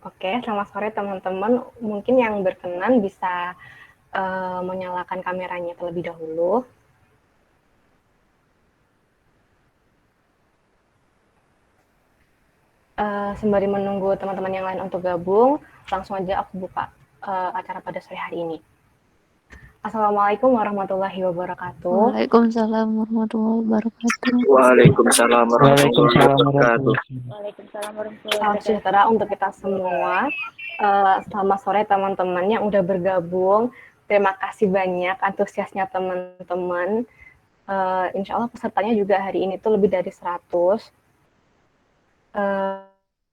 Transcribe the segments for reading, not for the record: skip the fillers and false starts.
Oke, selamat sore teman-teman. Mungkin yang berkenan bisa menyalakan kameranya terlebih dahulu. Sembari menunggu teman-teman yang lain untuk gabung, langsung aja aku buka acara pada sore hari ini. Assalamualaikum warahmatullahi wabarakatuh. Waalaikumsalam warahmatullahi wabarakatuh. Waalaikumsalam warahmatullahi wabarakatuh. Waalaikumsalam warahmatullahi Salam wabarakatuh. sejahtera untuk kita semua. Selamat sore teman-teman yang udah bergabung. Terima kasih banyak antusiasnya teman-teman. Insya Allah pesertanya juga hari ini tuh lebih dari 100.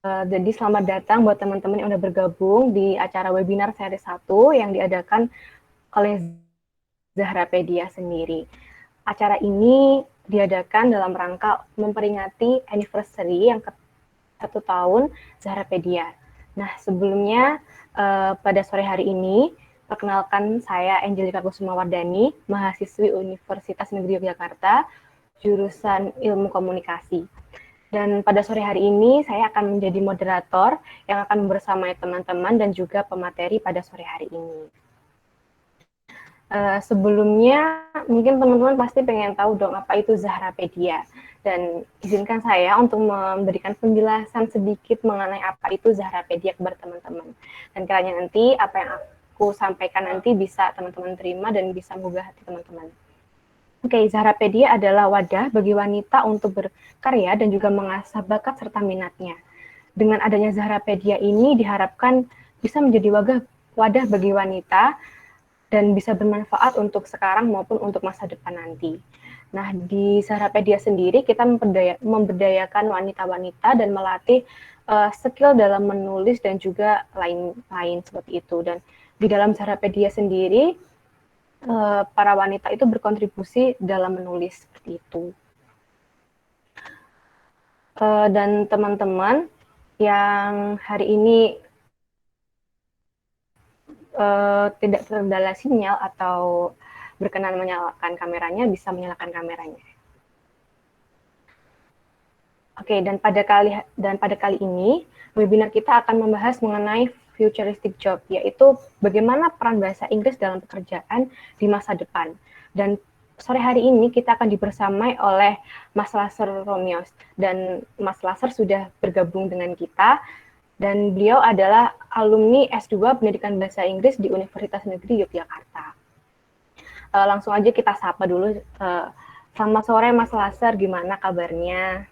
Jadi selamat datang buat teman-teman yang udah bergabung di acara webinar seri 1 yang diadakan oleh Zahrapedia sendiri. Acara ini diadakan dalam rangka memperingati anniversary yang ke-1 tahun Zahrapedia. Nah, sebelumnya pada sore hari ini, perkenalkan saya Angelika Kusumawardani, mahasiswi Universitas Negeri Yogyakarta, jurusan Ilmu Komunikasi. Dan pada sore hari ini saya akan menjadi moderator yang akan bersamai teman-teman dan juga pemateri pada sore hari ini. Sebelumnya mungkin teman-teman pasti pengen tahu dong apa itu Zahrapedia. Dan izinkan saya untuk memberikan penjelasan sedikit mengenai apa itu Zahrapedia kepada teman-teman. Dan kiranya nanti apa yang aku sampaikan nanti bisa teman-teman terima dan bisa menggugah hati teman-teman. Oke, Zahrapedia adalah wadah bagi wanita untuk berkarya dan juga mengasah bakat serta minatnya. Dengan adanya Zahrapedia ini diharapkan bisa menjadi wadah bagi wanita dan bisa bermanfaat untuk sekarang maupun untuk masa depan nanti. Nah, di Zahrapedia sendiri kita memberdayakan wanita-wanita dan melatih skill dalam menulis dan juga lain-lain seperti itu. Dan di dalam Zahrapedia sendiri, para wanita itu berkontribusi dalam menulis seperti itu. Dan teman-teman yang hari ini tidak terkendala sinyal atau berkenan menyalakan kameranya, bisa menyalakan kameranya. Oke, dan pada kali ini webinar kita akan membahas mengenai futuristic job, yaitu bagaimana peran bahasa Inggris dalam pekerjaan di masa depan. Dan sore hari ini kita akan dibersamai oleh Mas Laser Romios, dan Mas Laser sudah bergabung dengan kita, dan beliau adalah alumni S2 Pendidikan Bahasa Inggris di Universitas Negeri Yogyakarta. Langsung aja kita sapa dulu. Selamat sore Mas Laser, gimana kabarnya?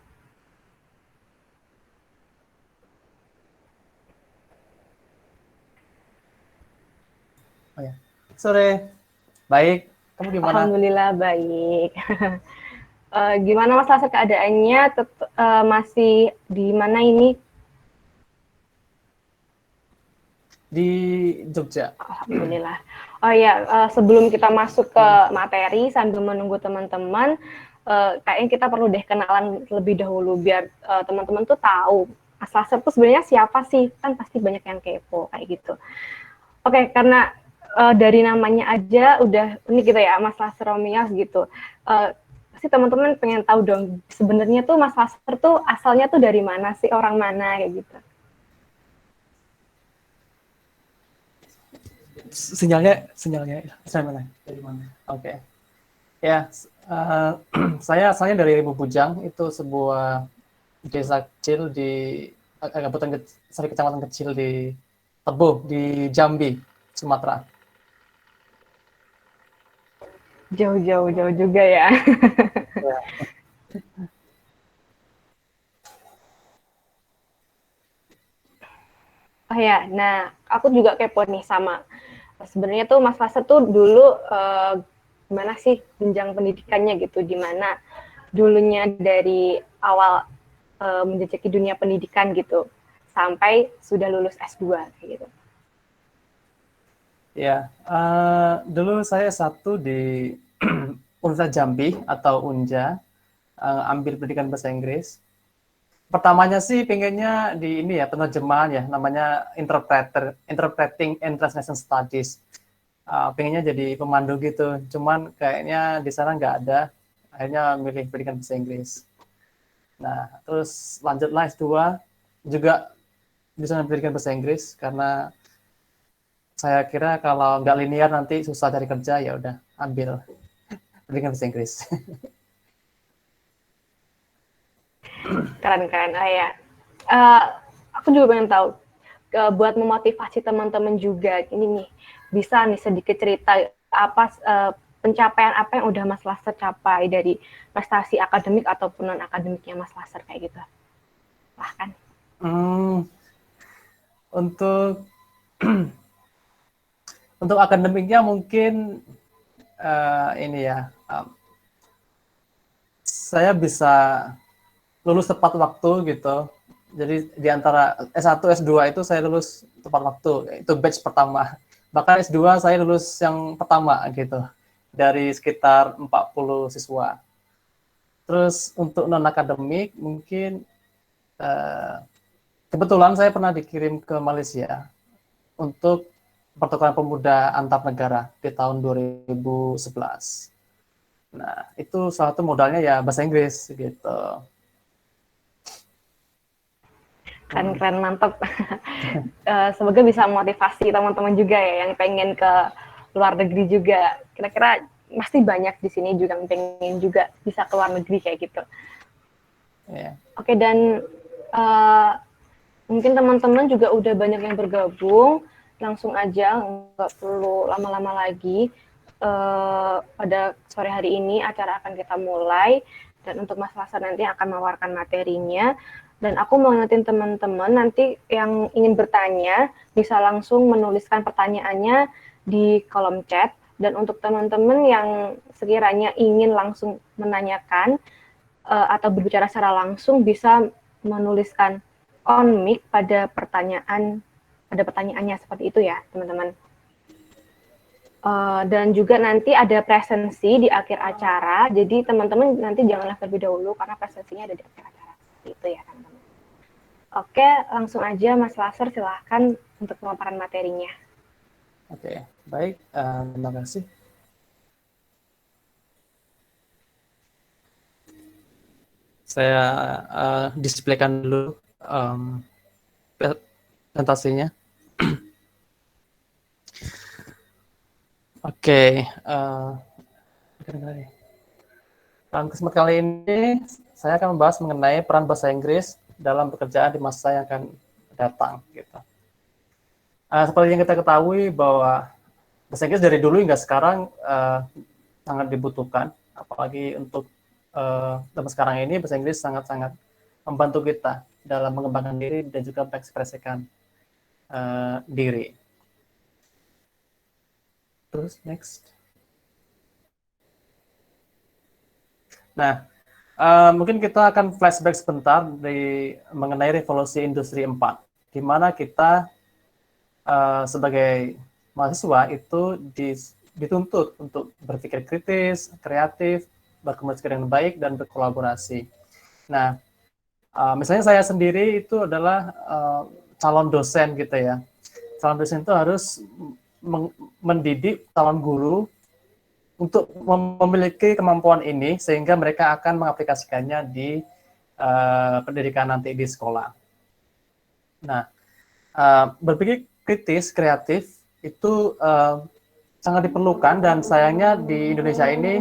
Oh ya. Sore, baik. Kamu gimana? Alhamdulillah baik. Gimana Mas Laser keadaannya? Masih di mana ini? Di Jogja. Alhamdulillah. Oh ya, sebelum kita masuk ke materi sambil menunggu teman-teman, kayaknya kita perlu deh kenalan lebih dahulu biar teman-teman tuh tahu Mas Laser tuh sebenarnya siapa sih? Kan pasti banyak yang kepo kayak gitu. Oke, karena dari namanya aja udah ini gitu ya, Mas Laser Romias gitu. Pasti teman-teman pengen tahu dong, sebenarnya tuh Mas Laser tuh asalnya tuh dari mana sih, orang mana kayak gitu. Sinyalnya mana? Dari mana? Oke. Ya, saya asalnya dari Bubujang, itu sebuah desa kecil di kecamatan kecil di Tebo di Jambi, Sumatera. Jauh juga ya. Ya. Oh ya, nah aku juga kepo nih sama. Sebenarnya tuh Mas Laser tuh dulu gimana sih jenjang pendidikannya gitu, di mana dulunya dari awal menjajaki dunia pendidikan gitu, sampai sudah lulus S2 kayak gitu. Ya, dulu saya satu di Universitas Jambi atau UNJA, ambil pendidikan bahasa Inggris. Pertamanya sih pengennya di ini ya, penerjemahan ya, namanya interpreting and translation studies. Pengennya jadi pemandu gitu, cuman kayaknya di sana nggak ada, akhirnya milih pendidikan bahasa Inggris. Nah, terus lanjutlah S2, juga jurusan pendidikan bahasa Inggris karena saya kira kalau nggak linear nanti susah cari kerja, ya udah ambil pendidikan bahasa Inggris. Keren-keren. Ya. Eh, aku juga pengen tahu, buat memotivasi teman-teman juga, ini nih, bisa nih sedikit cerita apa pencapaian apa yang udah Mas Laser capai dari prestasi akademik ataupun non akademiknya Mas Laser kayak gitu. Bahkan. Untuk untuk akademiknya mungkin ini ya, saya bisa lulus tepat waktu gitu. Jadi di antara S1, S2 itu saya lulus tepat waktu, itu batch pertama. Bahkan S2 saya lulus yang pertama gitu, dari sekitar 40 siswa. Terus untuk non-akademik mungkin kebetulan saya pernah dikirim ke Malaysia untuk pertukaran pemuda antar negara di tahun 2011. Nah, itu salah satu modalnya ya bahasa Inggris gitu. Keren-keren, mantap. Semoga bisa motivasi teman-teman juga ya yang pengen ke luar negeri juga. Kira-kira pasti banyak di sini juga yang pengen juga bisa ke luar negeri kayak gitu. Yeah. Oke, dan mungkin teman-teman juga udah banyak yang bergabung. Langsung aja, nggak perlu lama-lama lagi. Pada sore hari ini acara akan kita mulai. Dan untuk Mas Laser nanti akan menawarkan materinya. Dan aku mau ingetin teman-teman nanti yang ingin bertanya bisa langsung menuliskan pertanyaannya di kolom chat. Dan untuk teman-teman yang sekiranya ingin langsung menanyakan atau berbicara secara langsung bisa menuliskan on mic pada pertanyaannya seperti itu ya teman-teman. Dan juga nanti ada presensi di akhir acara, jadi teman-teman nanti janganlah terlebih dahulu karena presensinya ada di akhir acara. Itu ya teman-teman. Oke, langsung aja Mas Laser silahkan untuk pemaparan materinya. Oke, baik, terima kasih. Saya displaykan dulu presentasinya. Oke, dalam kesempatan kali ini saya akan membahas mengenai peran bahasa Inggris dalam pekerjaan di masa yang akan datang. Gitu. Seperti yang kita ketahui bahwa bahasa Inggris dari dulu hingga sekarang sangat dibutuhkan, apalagi untuk zaman sekarang ini bahasa Inggris sangat-sangat membantu kita dalam mengembangkan diri dan juga mengekspresikan diri. Terus next. Nah, mungkin kita akan flashback sebentar mengenai revolusi industri 4, di mana kita sebagai mahasiswa itu dituntut untuk berpikir kritis, kreatif, berkomunikasi dengan baik, dan berkolaborasi. Nah, misalnya saya sendiri itu adalah calon dosen gitu ya. Calon dosen itu harus mendidik calon guru untuk memiliki kemampuan ini sehingga mereka akan mengaplikasikannya di pendidikan nanti di sekolah. Nah, berpikir kritis, kreatif itu sangat diperlukan dan sayangnya di Indonesia ini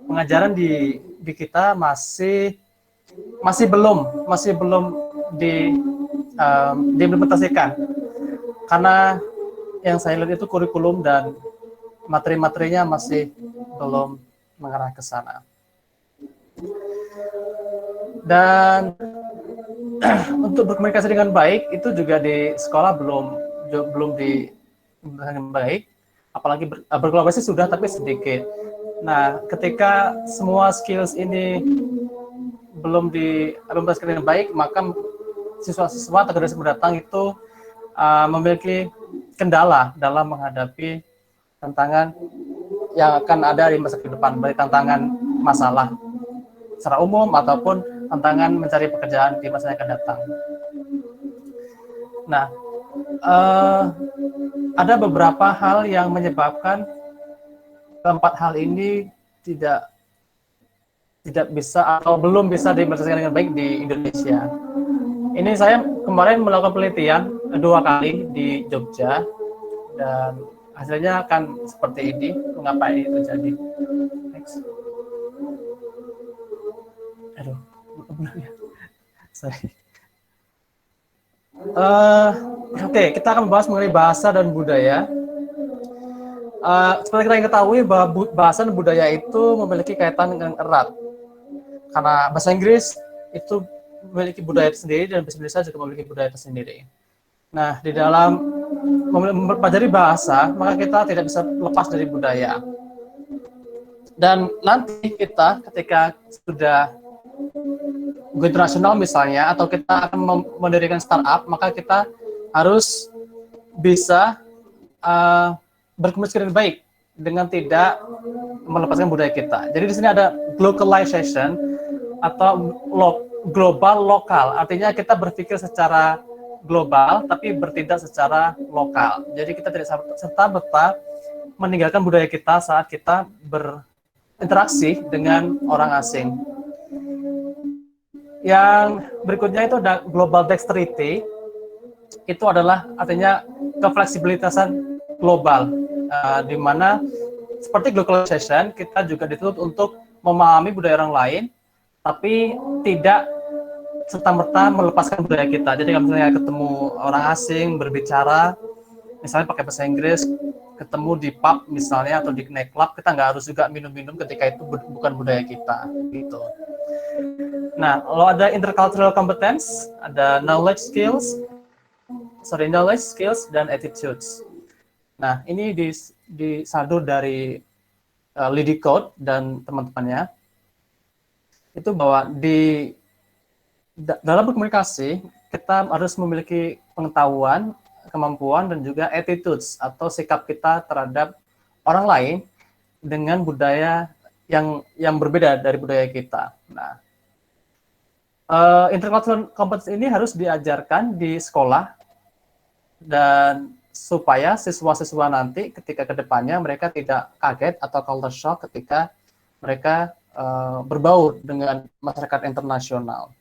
pengajaran di kita masih belum diimplementasikan karena yang saya lihat itu kurikulum dan materi-materinya masih belum mengarah ke sana. Dan untuk berkomunikasi dengan baik itu juga di sekolah belum dengan baik, apalagi berkolaborasi sudah tapi sedikit. Nah, ketika semua skills ini belum diimplementasikan dengan baik, maka siswa-siswa atau generasi mendatang itu memiliki kendala dalam menghadapi tantangan yang akan ada di masa depan, baik tantangan masalah secara umum ataupun tantangan mencari pekerjaan di masa yang akan datang. Nah, ada beberapa hal yang menyebabkan keempat hal ini tidak tidak bisa atau belum bisa diimplementasikan dengan baik di Indonesia. Ini saya kemarin melakukan penelitian 2 kali di Jogja dan hasilnya akan seperti ini. Mengapa ini terjadi? Next. Aduh, benar ya. Sorry. Oke, kita akan membahas mengenai bahasa dan budaya. Seperti kita ketahui bahwa bahasa dan budaya itu memiliki kaitan dengan erat. Karena bahasa Inggris itu memiliki budaya tersendiri dan bahasa Indonesia juga memiliki budaya tersendiri. Nah, di dalam mempelajari bahasa, maka kita tidak bisa lepas dari budaya. Dan nanti kita ketika sudah go internasional misalnya, atau kita akan mendirikan startup, maka kita harus bisa berkomunikasi dengan baik dengan tidak melepaskan budaya kita. Jadi di sini ada globalization atau global lokal, artinya kita berpikir secara global tapi bertindak secara lokal. Jadi kita tidak serta-merta meninggalkan budaya kita saat kita berinteraksi dengan orang asing. Yang berikutnya itu ada global dexterity. Itu adalah artinya kefleksibilitasan global, di mana seperti globalization kita juga dituntut untuk memahami budaya orang lain, tapi tidak serta-merta melepaskan budaya kita. Jadi kalau misalnya ketemu orang asing berbicara, misalnya pakai bahasa Inggris, ketemu di pub misalnya atau di nightclub, kita nggak harus juga minum-minum ketika itu bukan budaya kita, gitu. Nah, kalau ada intercultural competence, ada knowledge skills dan attitudes. Nah, ini disadur dari LeadCode dan teman-temannya. Itu bahwa dalam berkomunikasi, kita harus memiliki pengetahuan, kemampuan, dan juga attitudes atau sikap kita terhadap orang lain dengan budaya yang berbeda dari budaya kita. Nah, intercultural competence ini harus diajarkan di sekolah, dan supaya siswa-siswa nanti ketika kedepannya mereka tidak kaget atau culture shock ketika mereka berbaur dengan masyarakat internasional.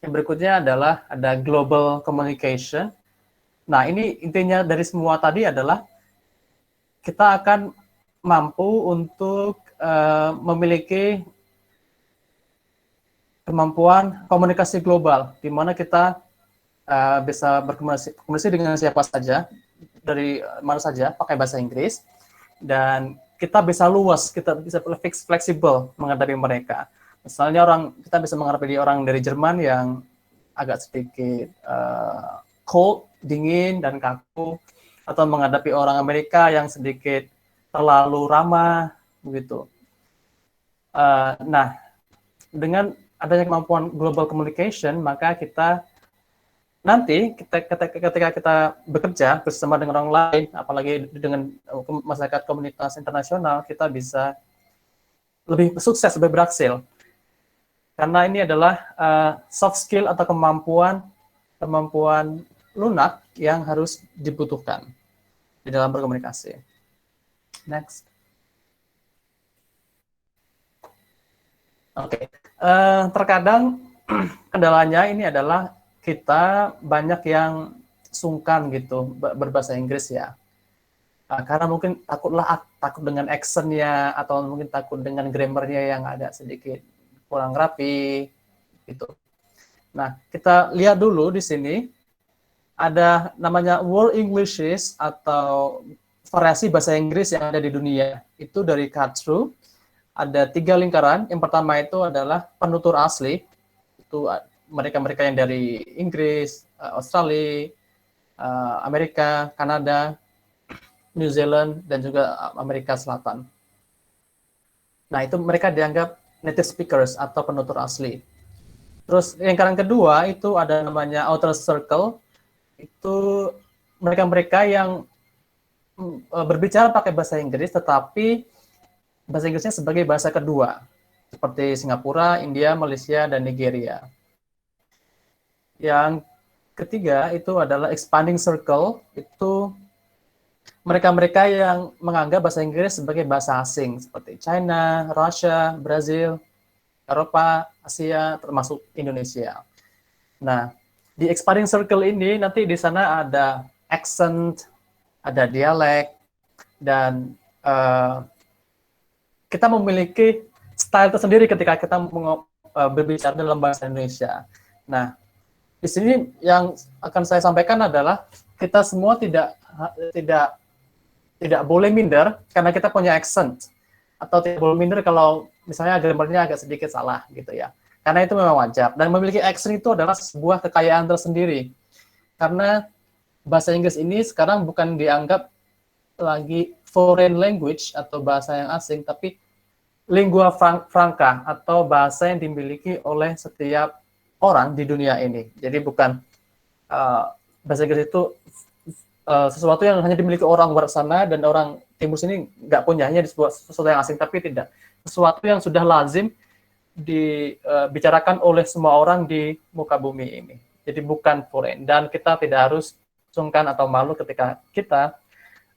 Yang berikutnya adalah ada global communication. Nah, ini intinya dari semua tadi adalah kita akan mampu untuk memiliki kemampuan komunikasi global, di mana kita bisa berkomunikasi dengan siapa saja, dari mana saja, pakai bahasa Inggris, dan kita bisa luas, kita bisa fleksibel menghadapi mereka. Misalnya kita bisa menghadapi orang dari Jerman yang agak sedikit cold, dingin, dan kaku, atau menghadapi orang Amerika yang sedikit terlalu ramah, begitu. Nah, dengan adanya kemampuan global communication, maka kita nanti ketika kita bekerja bersama dengan orang lain, apalagi dengan masyarakat komunitas internasional, kita bisa lebih sukses, lebih berhasil. Karena ini adalah soft skill atau kemampuan lunak yang harus dibutuhkan di dalam berkomunikasi. Next. Oke. Terkadang kendalanya ini adalah kita banyak yang sungkan gitu berbahasa Inggris ya. Karena mungkin takut dengan accent-nya, atau mungkin takut dengan grammar-nya yang agak sedikit kurang rapi gitu. Nah, kita lihat dulu di sini ada namanya World Englishes atau variasi bahasa Inggris yang ada di dunia. Itu dari Karlsruhe. Ada 3 lingkaran. Yang pertama itu adalah penutur asli. Itu mereka-mereka yang dari Inggris, Australia, Amerika, Kanada, New Zealand, dan juga Amerika Selatan. Nah, itu mereka dianggap native speakers atau penutur asli. Terus lingkaran kedua itu ada namanya outer circle. Itu mereka-mereka yang berbicara pakai bahasa Inggris, tetapi bahasa Inggrisnya sebagai bahasa kedua, seperti Singapura, India, Malaysia, dan Nigeria. Yang ketiga itu adalah expanding circle. Itu mereka-mereka yang menganggap bahasa Inggris sebagai bahasa asing seperti China, Russia, Brazil, Eropa, Asia, termasuk Indonesia. Nah, di expiring circle ini nanti di sana ada accent, ada dialek, dan kita memiliki style tersendiri ketika kita berbicara dalam bahasa Indonesia. Nah, di sini yang akan saya sampaikan adalah kita semua tidak boleh minder karena kita punya accent, atau tidak boleh minder kalau misalnya grammarnya agak sedikit salah gitu ya. Karena itu memang wajar. Dan memiliki accent itu adalah sebuah kekayaan tersendiri. Karena bahasa Inggris ini sekarang bukan dianggap lagi foreign language atau bahasa yang asing, tapi lingua franca atau bahasa yang dimiliki oleh setiap orang di dunia ini. Jadi bukan bahasa Inggris itu sesuatu yang hanya dimiliki orang luar sana dan orang timur sini nggak punya, hanya sesuatu yang asing, tapi tidak. Sesuatu yang sudah lazim dibicarakan oleh semua orang di muka bumi ini. Jadi bukan foreign. Dan kita tidak harus sungkan atau malu ketika kita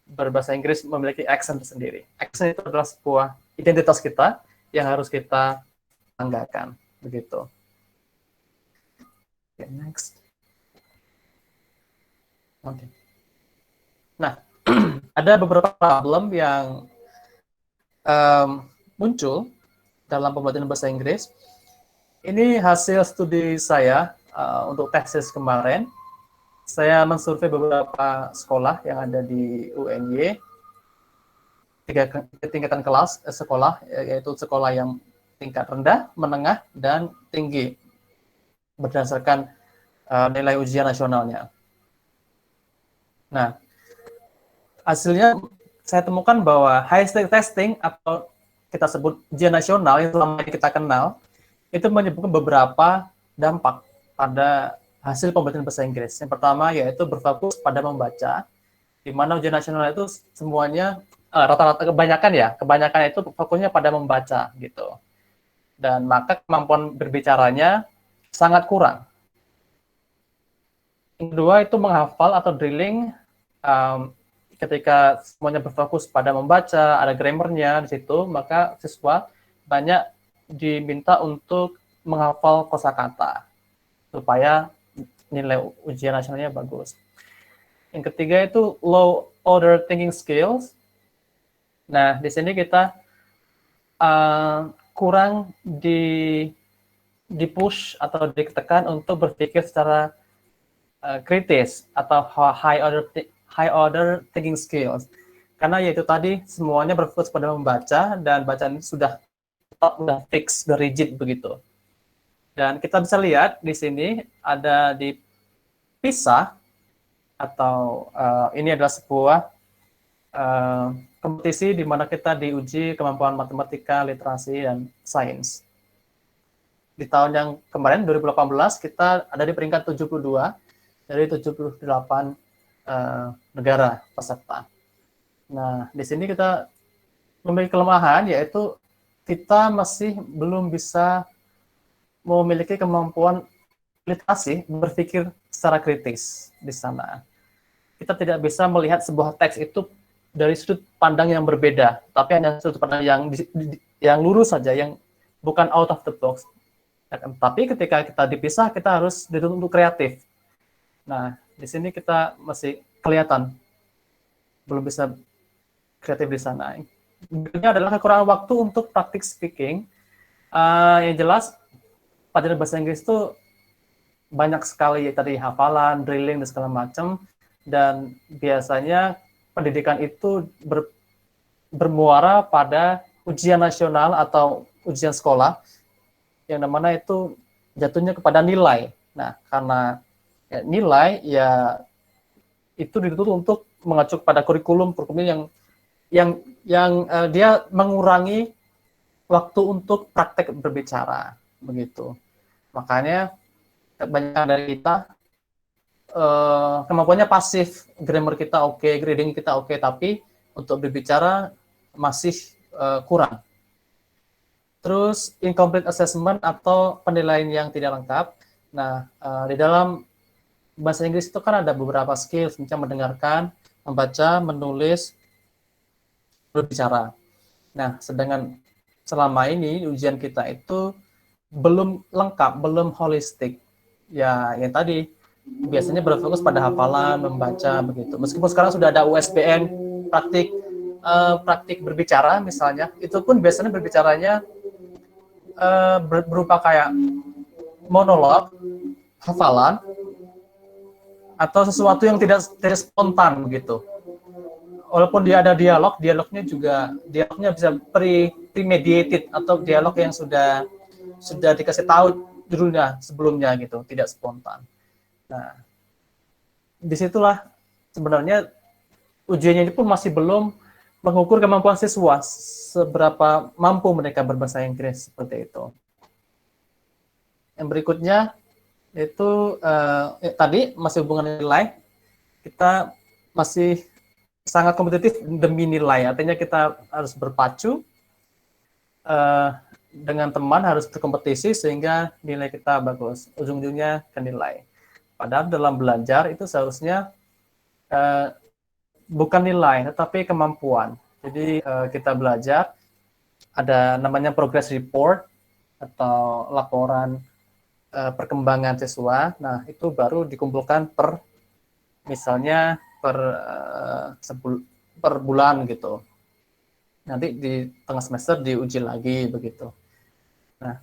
berbahasa Inggris memiliki accent sendiri. Accent itu adalah sebuah identitas kita yang harus kita banggakan. Begitu. Okay, next. Oke. Nah, ada beberapa problem yang muncul dalam pembelajaran bahasa Inggris. Ini hasil studi saya untuk tesis kemarin. Saya mensurvei beberapa sekolah yang ada di UNY, tiga tingkatan kelas sekolah, yaitu sekolah yang tingkat rendah, menengah, dan tinggi, berdasarkan nilai ujian nasionalnya. Nah, hasilnya saya temukan bahwa high stake testing atau kita sebut ujian nasional yang selama ini kita kenal, itu menyebabkan beberapa dampak pada hasil pembelajaran bahasa Inggris. Yang pertama yaitu berfokus pada membaca, di mana ujian nasional itu semuanya rata-rata kebanyakan itu fokusnya pada membaca gitu. Dan maka kemampuan berbicaranya sangat kurang. Yang kedua itu menghafal atau drilling, ketika semuanya berfokus pada membaca, ada grammarnya di situ, maka siswa banyak diminta untuk menghafal kosakata supaya nilai ujian nasionalnya bagus. Yang ketiga itu low order thinking skills. Nah, di sini kita kurang di-push atau ditekan untuk berpikir secara kritis atau high order thinking skills. Karena yaitu tadi semuanya berfokus pada membaca dan bacaan sudah fix, sudah rigid begitu. Dan kita bisa lihat di sini ada di PISA atau ini adalah sebuah kompetisi di mana kita diuji kemampuan matematika, literasi, dan sains. Di tahun yang kemarin 2018 kita ada di peringkat 72 dari 78 negara peserta. Nah, di sini kita memiliki kelemahan, yaitu kita masih belum bisa memiliki kemampuan literasi, berpikir secara kritis di sana. Kita tidak bisa melihat sebuah teks itu dari sudut pandang yang berbeda, tapi hanya sudut pandang yang lurus saja, yang bukan out of the box. Tapi ketika kita dipisah, kita harus dituntut untuk kreatif. Nah, di sini kita masih kelihatan belum bisa kreatif di sana. Berikutnya adalah kekurangan waktu untuk praktik speaking. Yang jelas, pelajaran bahasa Inggris itu banyak sekali tadi hafalan, drilling, dan segala macam. Dan biasanya pendidikan itu bermuara pada ujian nasional atau ujian sekolah, yang mana itu jatuhnya kepada nilai. Nah, karena nilai ya itu dituntut untuk mengacu pada kurikulum yang dia mengurangi waktu untuk praktek berbicara begitu. Makanya kebanyakan dari kita kemampuannya pasif, grammar kita oke, reading kita oke, tapi untuk berbicara masih kurang. Terus incomplete assessment atau penilaian yang tidak lengkap. Nah, di dalam bahasa Inggris itu kan ada beberapa skills, misalnya mendengarkan, membaca, menulis, berbicara. Nah, sedangkan selama ini ujian kita itu belum lengkap, belum holistik. Ya, yang tadi biasanya berfokus pada hafalan, membaca begitu. Meskipun sekarang sudah ada USBN praktik berbicara misalnya, itu pun biasanya berbicaranya berupa kayak monolog, hafalan, atau sesuatu yang tidak spontan begitu. Walaupun dia ada dialognya bisa premeditated atau dialog yang sudah dikasih tahu dulunya sebelumnya gitu, tidak spontan. Nah, disitulah sebenarnya ujiannya ini pun masih belum mengukur kemampuan siswa seberapa mampu mereka berbahasa Inggris seperti itu. Yang berikutnya itu tadi masih hubungan nilai, kita masih sangat kompetitif demi nilai, artinya kita harus berpacu dengan teman, harus berkompetisi sehingga nilai kita bagus, ujung-ujungnya ke nilai. Padahal dalam belajar itu seharusnya bukan nilai, tetapi kemampuan. Jadi kita belajar, ada namanya progress report atau laporan perkembangan siswa. Nah, itu baru dikumpulkan misalnya per bulan gitu. Nanti di tengah semester diuji lagi begitu. Nah,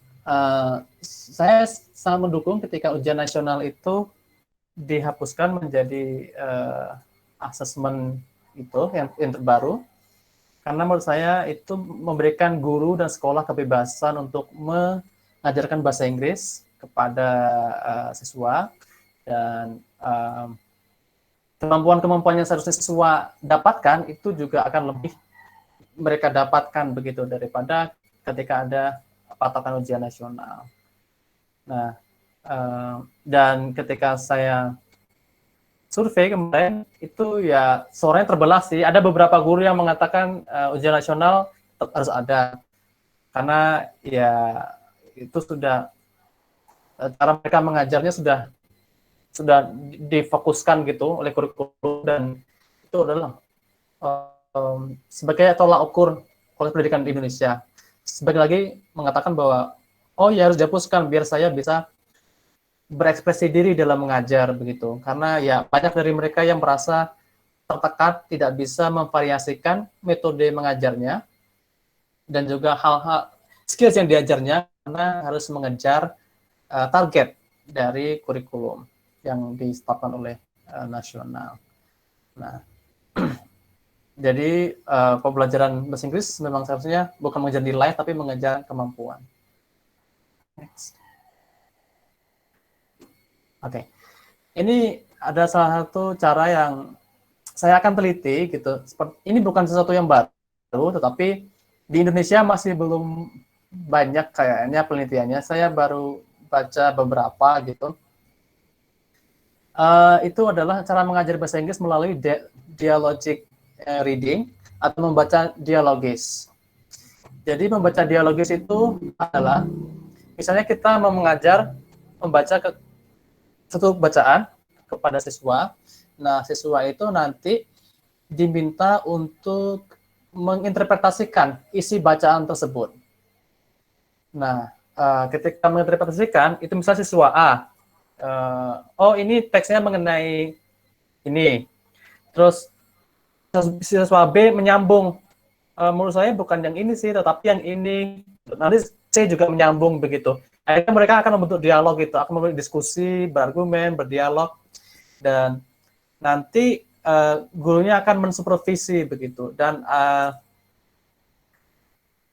saya sangat mendukung ketika ujian nasional itu dihapuskan menjadi asesmen itu yang terbaru, karena menurut saya itu memberikan guru dan sekolah kebebasan untuk mengajarkan bahasa Inggris kepada siswa, dan kemampuan-kemampuan yang seharusnya siswa dapatkan itu juga akan lebih mereka dapatkan begitu daripada ketika ada patokan ujian nasional. Nah, dan ketika saya survei kemarin itu ya suaranya terbelah sih. Ada beberapa guru yang mengatakan ujian nasional tetap harus ada, karena ya itu sudah cara mereka mengajarnya sudah difokuskan gitu oleh kurikulum, dan itu adalah sebagai tolak ukur oleh pendidikan di Indonesia. Sebagai lagi mengatakan bahwa oh ya harus dihapuskan biar saya bisa berekspresi diri dalam mengajar begitu, karena ya banyak dari mereka yang merasa tertekan tidak bisa memvariasikan metode mengajarnya dan juga hal-hal skills yang diajarnya karena harus mengejar target dari kurikulum yang ditetapkan oleh nasional. Nah, jadi pembelajaran bahasa Inggris memang seharusnya bukan mengejar nilai tapi mengejar kemampuan. Next. Oke, ini ada salah satu cara yang saya akan teliti gitu. Ini bukan sesuatu yang baru, tetapi di Indonesia masih belum banyak kayaknya penelitiannya. Saya baru baca beberapa gitu. Itu adalah cara mengajar bahasa Inggris melalui dialogic reading atau membaca dialogis. Jadi membaca dialogis itu adalah misalnya kita mau mengajar membaca satu bacaan kepada siswa. Nah, siswa itu nanti diminta untuk menginterpretasikan isi bacaan tersebut. Nah, ketika menginterpretasikan, itu misalnya siswa A, oh ini teksnya mengenai ini. Terus siswa B menyambung, menurut saya bukan yang ini sih, tetapi yang ini. Nanti C juga menyambung begitu. Akhirnya mereka akan membentuk dialog gitu, akan membentuk diskusi, berargumen, berdialog, dan nanti gurunya akan mensupervisi begitu. Dan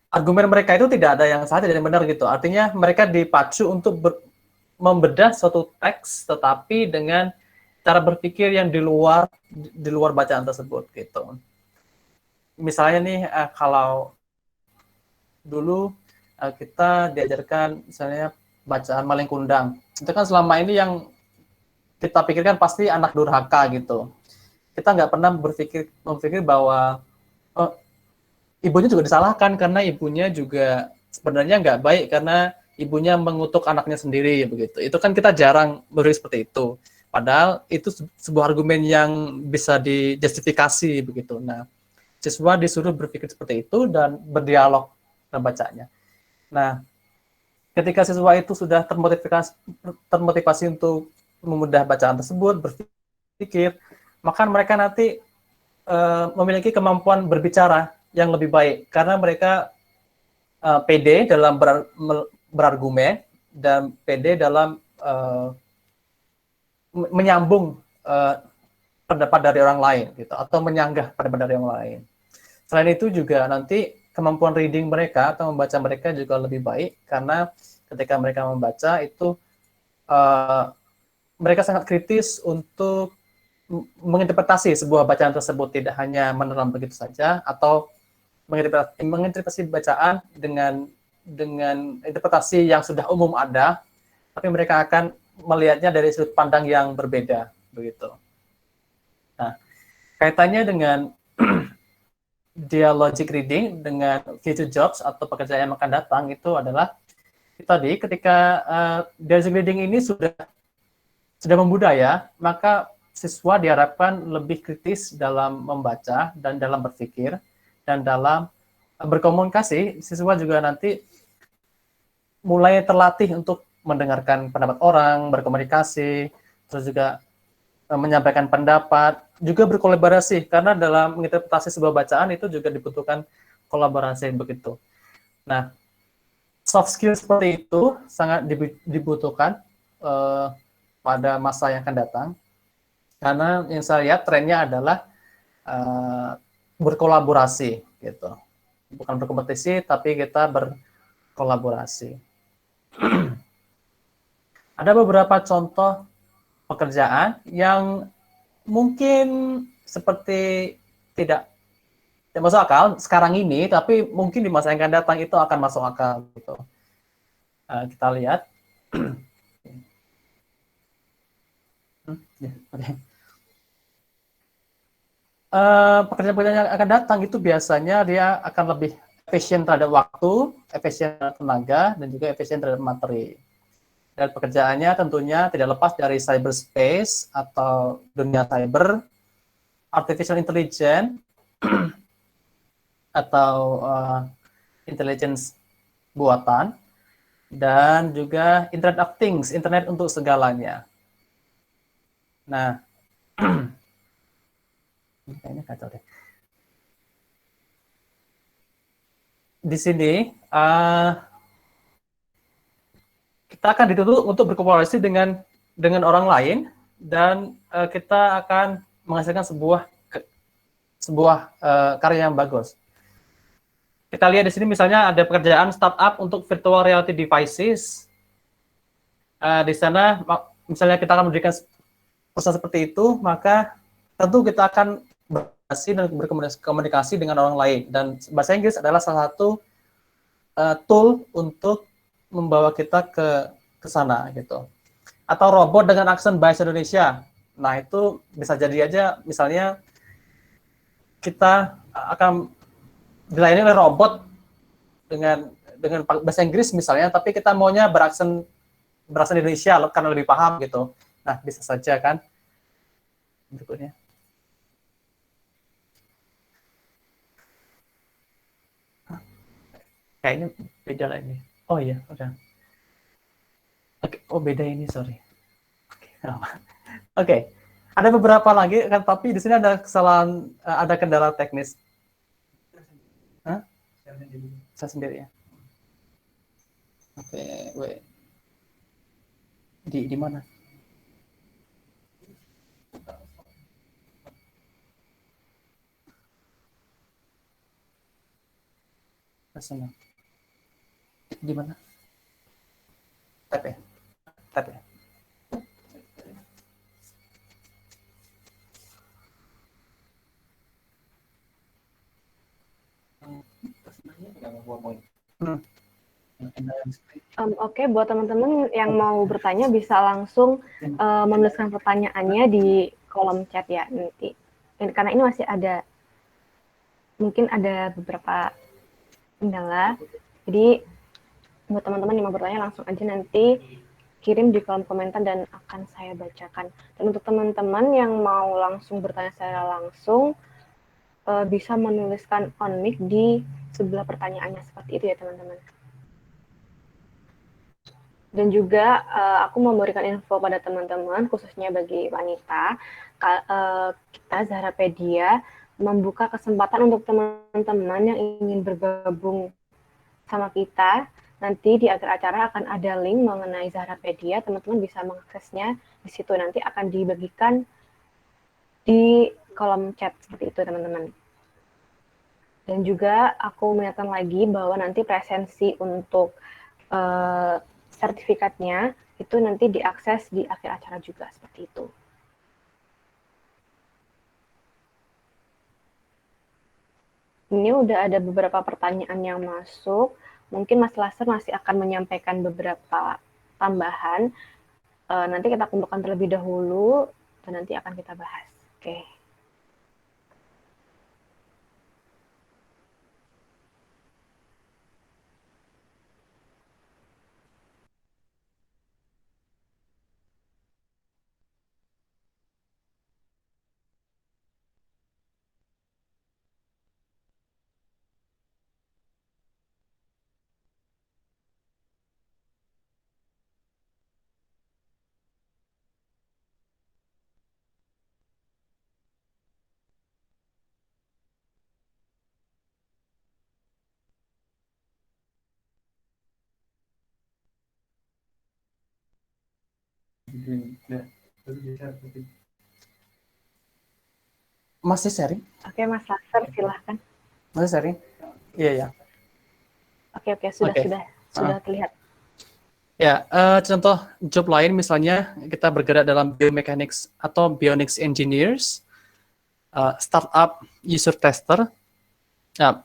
argumen mereka itu tidak ada yang salah dan yang benar gitu. Artinya mereka dipacu untuk membedah suatu teks, tetapi dengan cara berpikir yang di luar bacaan tersebut gitu. Misalnya nih, kalau dulu kita diajarkan misalnya bacaan Malin Kundang, itu kan selama ini yang kita pikirkan pasti anak durhaka gitu. Kita nggak pernah memikir bahwa ibunya juga disalahkan karena ibunya juga sebenarnya nggak baik karena ibunya mengutuk anaknya sendiri begitu. Itu kan kita jarang berpikir seperti itu. Padahal itu sebuah argumen yang bisa dijustifikasi begitu. Nah, siswa disuruh berpikir seperti itu dan berdialog membacanya. Nah, ketika siswa itu sudah termotivasi untuk memudah bacaan tersebut, berpikir, maka mereka nanti memiliki kemampuan berbicara yang lebih baik karena mereka pede dalam berargumen dan pede dalam menyambung pendapat dari orang lain gitu atau menyanggah pendapat dari orang lain. Selain itu juga nanti kemampuan reading mereka atau membaca mereka juga lebih baik karena ketika mereka membaca itu mereka sangat kritis untuk menginterpretasi sebuah bacaan tersebut, tidak hanya meneram begitu saja atau menginterpretasi bacaan dengan interpretasi yang sudah umum ada, tapi mereka akan melihatnya dari sudut pandang yang berbeda begitu. Nah, kaitannya dengan dialogic reading dengan future jobs atau pekerjaan yang akan datang itu adalah tadi ketika dialogic reading ini sudah membudaya, maka siswa diharapkan lebih kritis dalam membaca dan dalam berpikir dan dalam berkomunikasi. Siswa juga nanti mulai terlatih untuk mendengarkan pendapat orang, berkomunikasi, terus juga menyampaikan pendapat, juga berkolaborasi, karena dalam menginterpretasi sebuah bacaan itu juga dibutuhkan kolaborasi begitu. Nah, soft skill seperti itu sangat dibutuhkan pada masa yang akan datang, karena yang saya lihat trennya adalah berkolaborasi gitu, bukan berkompetisi, tapi kita berkolaborasi. Ada beberapa contoh pekerjaan yang mungkin seperti tidak masuk akal sekarang ini, tapi mungkin di masa yang akan datang itu akan masuk akal gitu. Kita lihat. Pekerjaan-pekerjaan yang akan datang itu biasanya dia akan lebih efisien terhadap waktu, efisien terhadap tenaga, dan juga efisien terhadap materi. Dan pekerjaannya tentunya tidak lepas dari cyberspace atau dunia cyber, artificial intelligence, atau intelligence buatan, dan juga Internet of Things, internet untuk segalanya. Nah, kayaknya kacau deh. Di sini kita akan dituntut untuk berkolaborasi dengan orang lain, dan kita akan menghasilkan sebuah karya yang bagus. Kita lihat di sini misalnya ada pekerjaan startup untuk virtual reality devices. Di sana misalnya kita akan memberikan perusahaan seperti itu, maka tentu kita akan berkomunikasi dan berkomunikasi dengan orang lain, dan bahasa Inggris adalah salah satu tool untuk membawa kita ke sana gitu. Atau robot dengan aksen bahasa Indonesia. Nah, itu bisa jadi aja misalnya kita akan dilayani oleh robot dengan bahasa Inggris misalnya, tapi kita maunya beraksen Indonesia karena lebih paham gitu. Nah, bisa saja kan. Berikutnya. Kayaknya beda lah ini. Oh iya, udah. Oke, oh beda ini, sorry. Oke. Ada beberapa lagi kan, tapi di sini ada kesalahan, ada kendala teknis. Hah? Saya sendiri ya. Oke, wait. Di mana? Sana. Di mana? Tap ya. Tap ya. Oke, buat teman-teman yang mau bertanya bisa langsung menuliskan pertanyaannya di kolom chat ya nanti. Karena ini masih ada, mungkin ada beberapa kendala. Jadi buat teman-teman yang mau bertanya langsung aja nanti kirim di kolom komentar dan akan saya bacakan. Dan untuk teman-teman yang mau langsung bertanya secara langsung, bisa menuliskan on mic di sebelah pertanyaannya, seperti itu ya teman-teman. Dan juga aku memberikan info pada teman-teman, khususnya bagi wanita, kita Zahrapedia membuka kesempatan untuk teman-teman yang ingin bergabung sama kita. Nanti di akhir acara akan ada link mengenai Zahrapedia, teman-teman bisa mengaksesnya di situ. Nanti akan dibagikan di kolom chat seperti itu teman-teman. Dan juga aku mengingatkan lagi bahwa nanti presensi untuk sertifikatnya itu nanti diakses di akhir acara juga, seperti itu. Ini udah ada beberapa pertanyaan yang masuk. Mungkin Mas Laser masih akan menyampaikan beberapa tambahan. Nanti kita kumpulkan terlebih dahulu dan nanti akan kita bahas. Oke. Masih sharing? Oke, Mas Laser, silahkan. Masih sharing? Iya, ya. Oke, sudah terlihat. Ya, contoh job lain misalnya kita bergerak dalam biomechanics atau bionics engineers, startup user tester. Nah,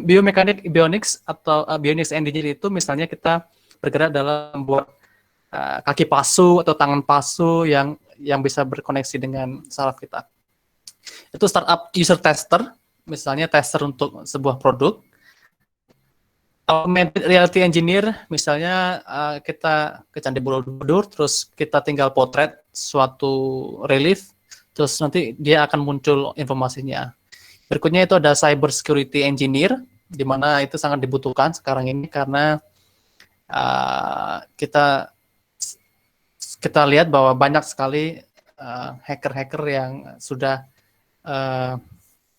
biomekanik bionics atau bionics engineer itu misalnya kita bergerak dalam membuat kaki palsu atau tangan palsu yang bisa berkoneksi dengan saraf kita. Itu startup user tester, misalnya tester untuk sebuah produk. Augmented reality engineer, misalnya kita ke Candi Borobudur, terus kita tinggal potret suatu relief, terus nanti dia akan muncul informasinya. Berikutnya itu ada cyber security engineer, di mana itu sangat dibutuhkan sekarang ini karena kita lihat bahwa banyak sekali hacker-hacker yang sudah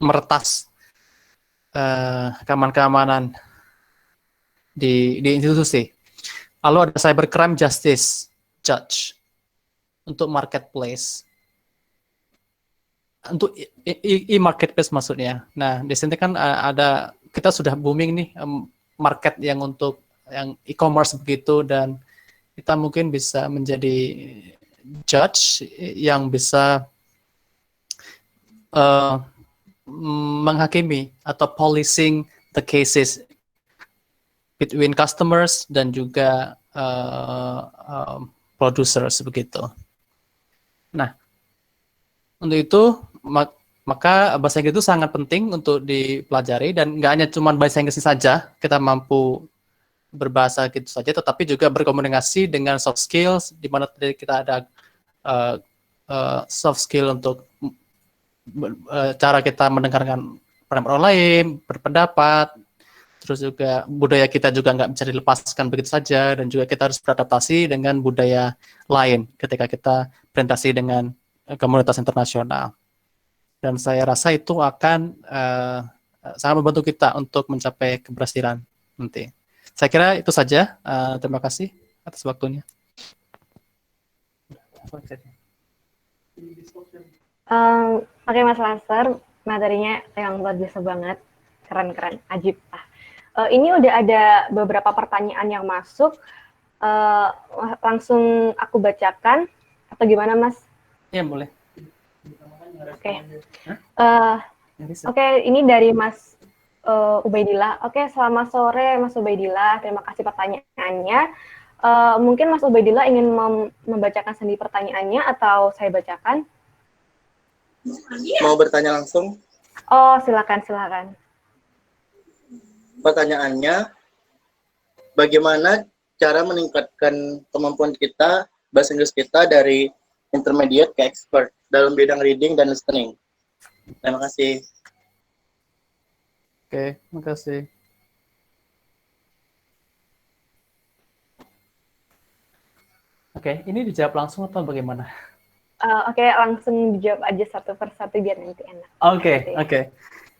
meretas keamanan di institusi. Lalu ada cybercrime justice judge untuk marketplace. Untuk e-marketplace maksudnya. Nah, di sini kan ada, kita sudah booming nih market yang untuk yang e-commerce begitu, dan kita mungkin bisa menjadi judge yang bisa menghakimi atau policing the cases between customers dan juga producers begitu. Nah, untuk itu maka bahasa Inggris itu sangat penting untuk dipelajari, dan nggak hanya cuma bahasa Inggris saja kita mampu berbahasa gitu saja, tetapi juga berkomunikasi dengan soft skills, di mana kita ada soft skill untuk cara kita mendengarkan orang lain, berpendapat, terus juga budaya kita juga nggak bisa dilepaskan begitu saja, dan juga kita harus beradaptasi dengan budaya lain ketika kita berinteraksi dengan komunitas internasional. Dan saya rasa itu akan sangat membantu kita untuk mencapai keberhasilan nanti. Saya kira itu saja. Terima kasih atas waktunya. Oke, Mas Laser, materinya yang luar biasa banget, keren-keren, ajib. Ini udah ada beberapa pertanyaan yang masuk, langsung aku bacakan atau gimana, Mas? Ya, boleh. Oke, ini dari Mas Ubaidillah. Oke, selamat sore Mas Ubaidillah, terima kasih pertanyaannya. Mungkin Mas Ubaidillah ingin membacakan sendiri pertanyaannya atau saya bacakan? Mau bertanya langsung? Oh, silakan. Pertanyaannya, bagaimana cara meningkatkan kemampuan kita bahasa Inggris kita dari intermediate ke expert dalam bidang reading dan listening. Terima kasih. Oke, makasih. Oke, ini dijawab langsung atau bagaimana? Oke, langsung dijawab aja satu persatu biar nanti enak. Oke, Gitu ya. oke.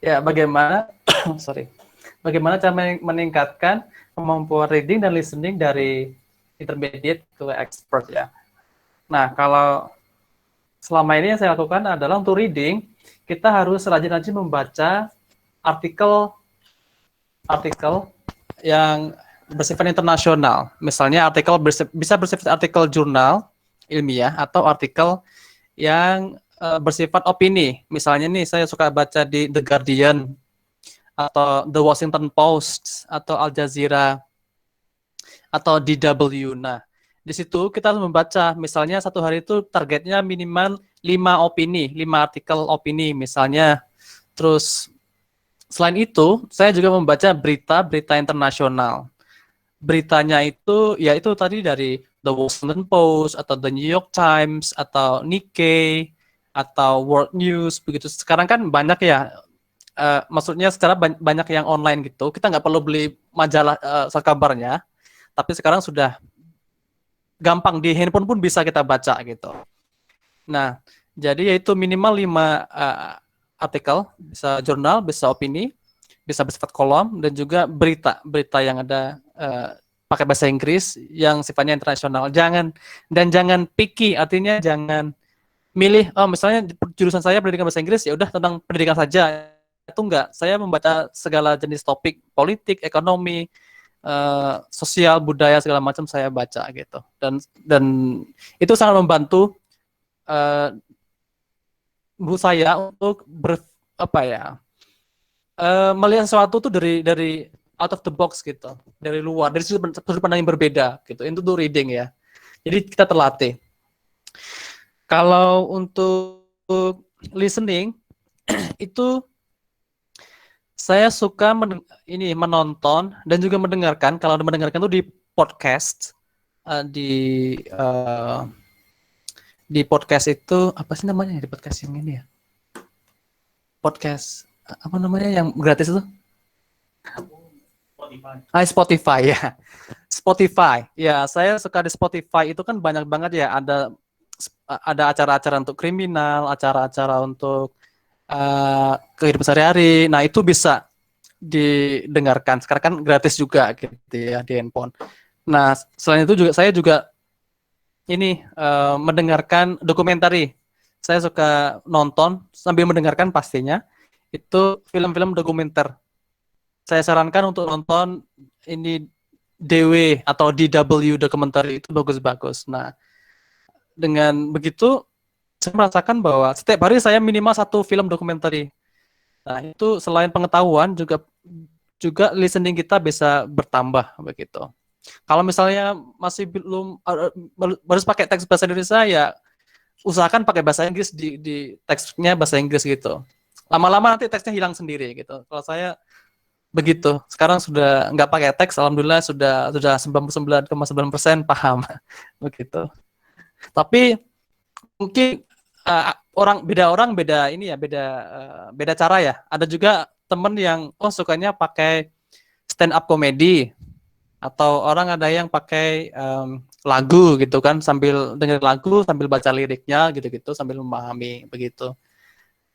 Ya, bagaimana sorry. Bagaimana cara meningkatkan kemampuan reading dan listening dari intermediate ke expert ya. Nah, kalau selama ini yang saya lakukan adalah untuk reading, kita harus rajin-rajin membaca artikel yang bersifat internasional. Misalnya artikel bisa bersifat artikel jurnal ilmiah atau artikel yang bersifat opini. Misalnya nih saya suka baca di The Guardian atau The Washington Post atau Al Jazeera atau DW. Nah, di situ kita harus membaca, misalnya satu hari itu targetnya minimal 5 opini, 5 artikel opini misalnya. Terus selain itu, saya juga membaca berita-berita internasional. Beritanya itu, ya itu tadi dari The Washington Post, atau The New York Times, atau Nikkei, atau World News, begitu. Sekarang kan banyak ya, maksudnya sekarang banyak yang online gitu. Kita nggak perlu beli majalah kabarnya, tapi sekarang sudah gampang di handphone pun bisa kita baca gitu. Nah, jadi yaitu minimal 5 artikel, bisa jurnal, bisa opini, bisa bersifat kolom, dan juga berita yang ada pakai bahasa Inggris yang sifatnya internasional. Jangan picky, artinya jangan milih, oh misalnya jurusan saya pendidikan bahasa Inggris, ya udah tentang pendidikan saja. Itu enggak, saya membaca segala jenis topik, politik, ekonomi, sosial, budaya, segala macam saya baca gitu. Dan itu sangat membantu menurut saya untuk melihat sesuatu tuh dari out of the box gitu, dari luar, dari sudut pandang yang berbeda gitu. Itu tuh reading ya. Jadi kita terlatih. Kalau untuk listening itu saya suka menonton dan juga mendengarkan. Kalau mendengarkan itu di podcast, di podcast itu apa sih namanya di podcast yang ini ya? Podcast apa namanya yang gratis itu? Spotify ya. Spotify. Ya, saya suka di Spotify itu kan banyak banget ya, ada acara-acara untuk kriminal, acara-acara untuk kehidupan sehari-hari. Nah, itu bisa didengarkan. Sekarang kan gratis juga gitu ya di handphone. Nah, selain itu juga saya juga ini mendengarkan dokumentari. Saya suka nonton sambil mendengarkan pastinya. Itu film-film dokumenter. Saya sarankan untuk nonton ini DW atau DW dokumenter, itu bagus-bagus. Nah, dengan begitu saya merasakan bahwa setiap hari saya minimal 1 film dokumenter. Nah, itu selain pengetahuan juga listening kita bisa bertambah begitu. Kalau misalnya masih belum harus pakai teks bahasa Indonesia, ya usahakan pakai bahasa Inggris di teksnya bahasa Inggris gitu. Lama-lama nanti teksnya hilang sendiri gitu. Kalau saya begitu. Sekarang sudah nggak pakai teks, alhamdulillah sudah 99,9% paham begitu. Tapi mungkin orang beda ini ya, beda cara ya. Ada juga temen yang sukanya pakai stand up comedy, atau orang ada yang pakai lagu gitu kan, sambil dengar lagu sambil baca liriknya gitu-gitu sambil memahami begitu.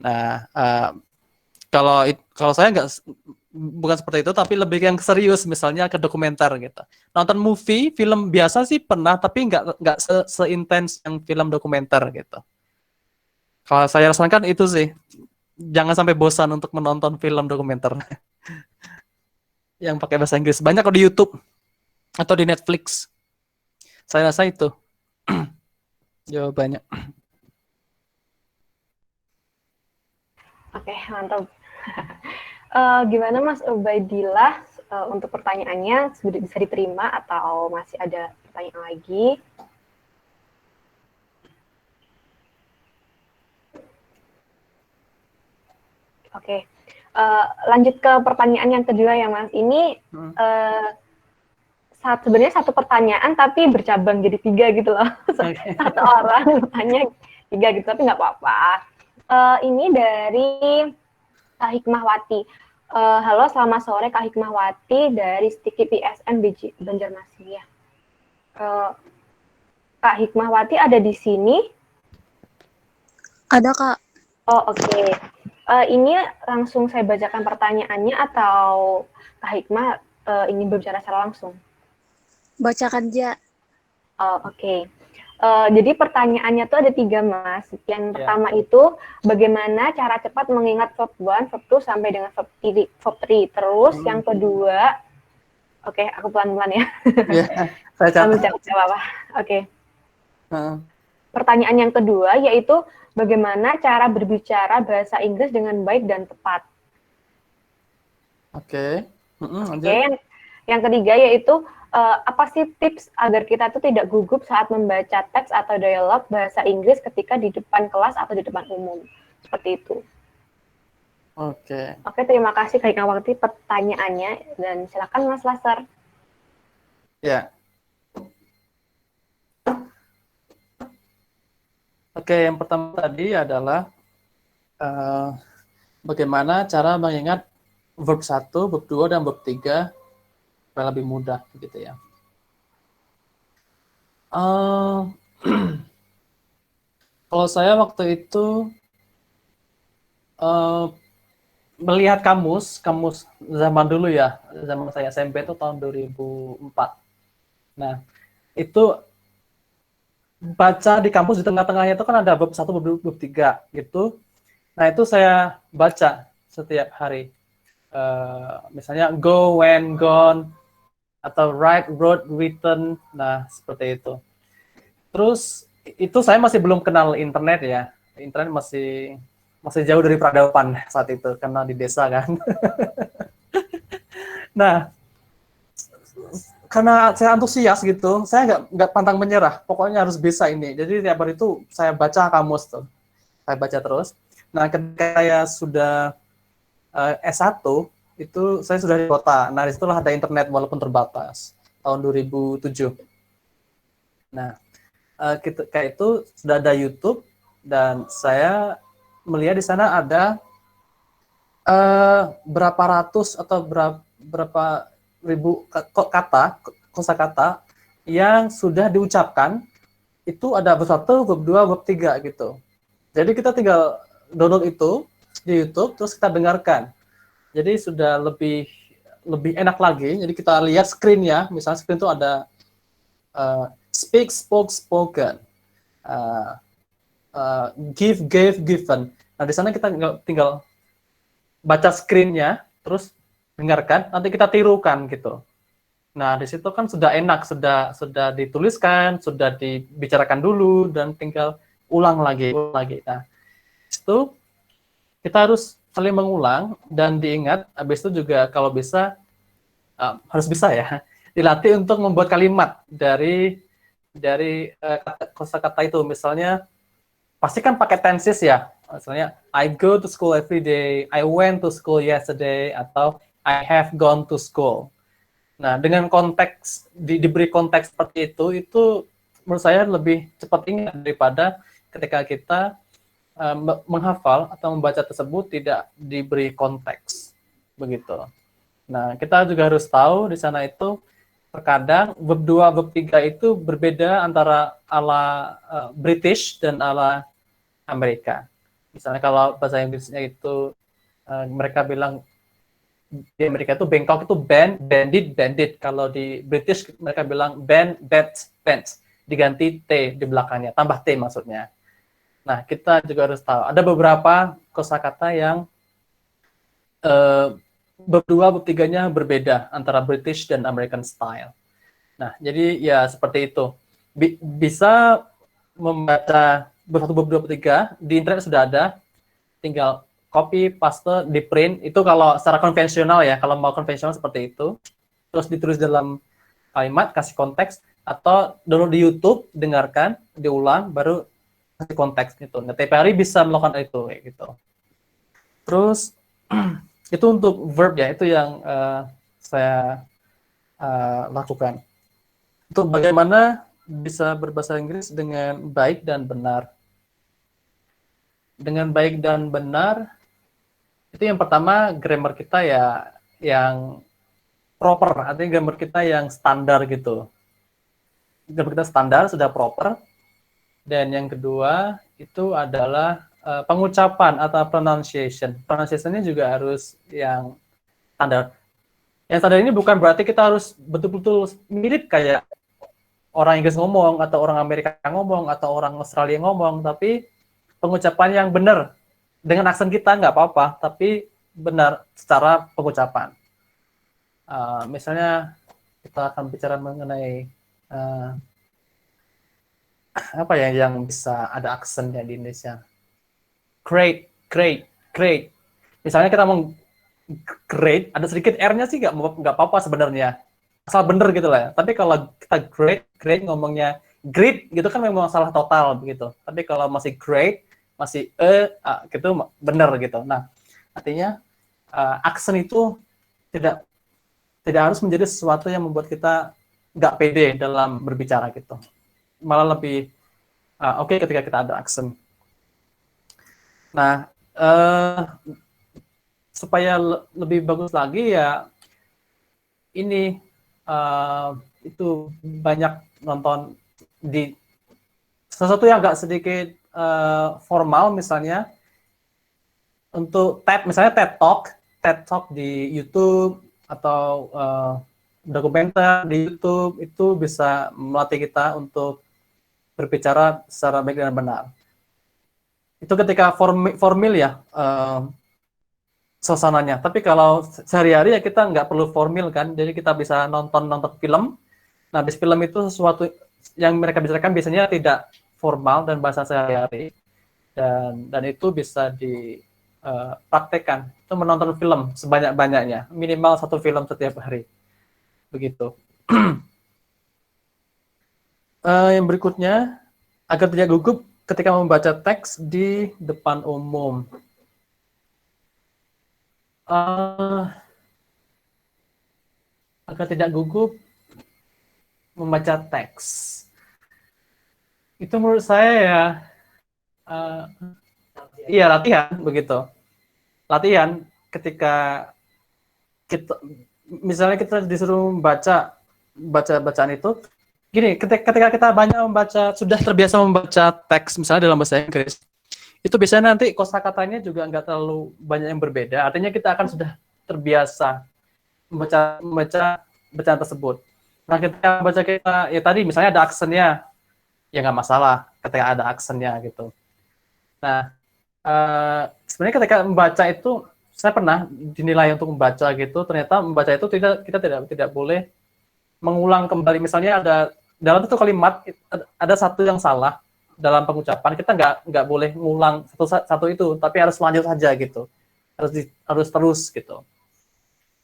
Nah, kalau saya bukan seperti itu, tapi lebih yang serius, misalnya ke dokumenter gitu. Nonton film biasa sih pernah, tapi nggak seintens yang film dokumenter gitu. Kalau saya rasakan itu sih, jangan sampai bosan untuk menonton film dokumenter yang pakai bahasa Inggris. Banyak kok di YouTube atau di Netflix. Saya rasa itu jawabannya. Oke, mantap. Gimana Mas Ubaidillah, untuk pertanyaannya sudah bisa diterima atau masih ada pertanyaan lagi? Oke, lanjut ke pertanyaan yang kedua ya Mas. Ini sebenarnya satu pertanyaan tapi bercabang jadi 3 gitu loh. Oke. Satu orang bertanya 3 gitu, tapi nggak apa-apa. Ini dari Kak Hikmahwati. Halo, selamat sore Kak Hikmahwati dari Sticky PSN Banjarmasin ya. Kak Hikmahwati ada di sini? Ada, Kak. Oh, oke. Ini langsung saya bacakan pertanyaannya atau Kak Hikmah ingin berbicara secara langsung? Bacakan aja. Oh, oke. Jadi pertanyaannya tuh ada 3, Mas. Yang Ya. pertama itu, bagaimana cara cepat mengingat verb 1, verb 2, sampai dengan verb 3. Terus yang kedua, oke, aku pelan-pelan ya. Ya, saya Sambil catat. catat, nggak apa-apa. Oke. Heeh. Pertanyaan yang kedua yaitu, bagaimana cara berbicara bahasa Inggris dengan baik dan tepat? Oke. Lanjut. Oke, yang ketiga yaitu apa sih tips agar kita tuh tidak gugup saat membaca teks atau dialog bahasa Inggris ketika di depan kelas atau di depan umum? Seperti itu. Oke. Oke, terima kasih Kak Hikmawati pertanyaannya dan silakan Mas Laser. Ya. Oke, yang pertama tadi adalah bagaimana cara mengingat verb 1, verb 2, dan verb 3 supaya lebih mudah gitu ya. Kalau saya waktu itu melihat kamus zaman dulu ya, zaman saya SMP itu tahun 2004. Nah, itu baca di kampus di tengah-tengahnya itu kan ada bab 1, bab 3 gitu. Nah, itu saya baca setiap hari. Misalnya go, when, gone, atau write, wrote, written. Nah, seperti itu. Terus itu saya masih belum kenal internet ya. Internet masih jauh dari peradaban saat itu karena di desa kan. Nah, karena saya antusias gitu, saya nggak pantang menyerah. Pokoknya harus bisa ini. Jadi tiap hari itu saya baca kamus tuh, saya baca terus. Nah, ketika saya sudah S1 itu saya sudah di kota. Nah, disitulah ada internet walaupun terbatas tahun 2007. Nah, ketika itu sudah ada YouTube dan saya melihat di sana ada berapa ratus atau berapa ribu kosakata yang sudah diucapkan itu ada bab 1, bab 2, bab 3 gitu. Jadi kita tinggal download itu di YouTube terus kita dengarkan. Jadi sudah lebih enak lagi. Jadi kita lihat screen-nya, misalnya screen itu ada speak, spoke, spoken, give, gave, given. Nah di sana kita tinggal baca screen-nya terus dengarkan, nanti kita tirukan gitu. Nah, di situ kan sudah enak, sudah dituliskan, sudah dibicarakan dulu dan tinggal ulang lagi. Nah, itu kita harus saling mengulang dan diingat. Habis itu juga kalau bisa harus bisa ya, dilatih untuk membuat kalimat dari kosakata itu. Misalnya pasti kan pakai tenses ya. Misalnya I go to school every day, I went to school yesterday, atau I have gone to school. Nah, dengan konteks diberi konteks seperti itu menurut saya lebih cepat ingat daripada ketika kita menghafal atau membaca tersebut tidak diberi konteks. Begitu. Nah, kita juga harus tahu di sana itu terkadang bab 2, bab 3 itu berbeda antara ala British dan ala Amerika. Misalnya kalau bahasa Inggrisnya itu mereka bilang di Amerika itu bengkok itu bandit, bandit. Kalau di British mereka bilang bet, bent. Diganti T di belakangnya, tambah T maksudnya. Nah, kita juga harus tahu. Ada beberapa kosakata yang bab 2, bab 3-nya berbeda antara British dan American style. Nah, jadi ya seperti itu. Bisa membaca bab 1, bab 2, bab 3 di internet sudah ada, tinggal copy, paste, di print. Itu kalau secara konvensional ya, kalau mau konvensional seperti itu. Terus ditulis dalam kalimat, kasih konteks, atau download di YouTube, dengarkan, diulang, baru kasih konteks gitu. Nah, tiap hari bisa melakukan itu kayak gitu. Terus itu untuk verb ya, itu yang saya lakukan. Untuk bagaimana bisa berbahasa Inggris dengan baik dan benar. Dengan baik dan benar, itu yang pertama grammar kita ya yang proper, artinya grammar kita yang standar gitu. Grammar kita standar, sudah proper. Dan yang kedua, itu adalah pengucapan atau pronunciation. Pronunciation-nya juga harus yang standar. Yang standar ini bukan berarti kita harus betul-betul mirip kayak orang Inggris ngomong, atau orang Amerika ngomong, atau orang Australia ngomong, tapi pengucapan yang benar. Dengan aksen kita nggak apa-apa, tapi benar secara pengucapan. Misalnya kita akan bicara mengenai apa ya yang bisa ada aksennya di Indonesia. Great, great, great. Misalnya kita ngomong great, ada sedikit R-nya sih nggak apa-apa sebenarnya. Asal bener gitu lah. Tapi kalau kita great, great ngomongnya great gitu kan memang salah total begitu. Tapi kalau masih great, masih gitu bener gitu. Nah, artinya aksen itu tidak harus menjadi sesuatu yang membuat kita nggak pede dalam berbicara gitu. Malah lebih oke ketika kita ada aksen. Nah, supaya lebih bagus lagi ya ini itu banyak nonton di sesuatu yang agak sedikit formal, misalnya untuk misalnya TED Talk di YouTube atau dokumenter di YouTube itu bisa melatih kita untuk berbicara secara baik dan benar. Itu ketika formal ya suasananya. Tapi kalau sehari-hari ya kita nggak perlu formal kan, jadi kita bisa nonton film. Nah, habis film itu sesuatu yang mereka bicarakan biasanya tidak formal dan bahasa sehari-hari, dan itu bisa dipraktekkan. Itu menonton film sebanyak-banyaknya, minimal 1 film setiap hari, begitu. Yang berikutnya, agar tidak gugup ketika membaca teks di depan umum. Agar tidak gugup membaca teks. Itu menurut saya ya, iya latihan begitu. Latihan ketika kita, misalnya kita disuruh bacaan itu, gini, ketika kita banyak sudah terbiasa membaca teks, misalnya dalam bahasa Inggris, itu biasanya nanti kosakatanya juga nggak terlalu banyak yang berbeda. Artinya kita akan sudah terbiasa membaca bacaan tersebut. Nah, ketika baca kita, ya tadi misalnya ada aksennya, ya nggak masalah ketika ada aksennya gitu. Nah, sebenarnya ketika membaca itu, saya pernah dinilai untuk membaca gitu, ternyata membaca itu kita tidak boleh mengulang kembali. Misalnya ada dalam satu kalimat ada satu yang salah dalam pengucapan, kita nggak boleh ngulang satu itu, tapi harus lanjut saja gitu, harus terus gitu.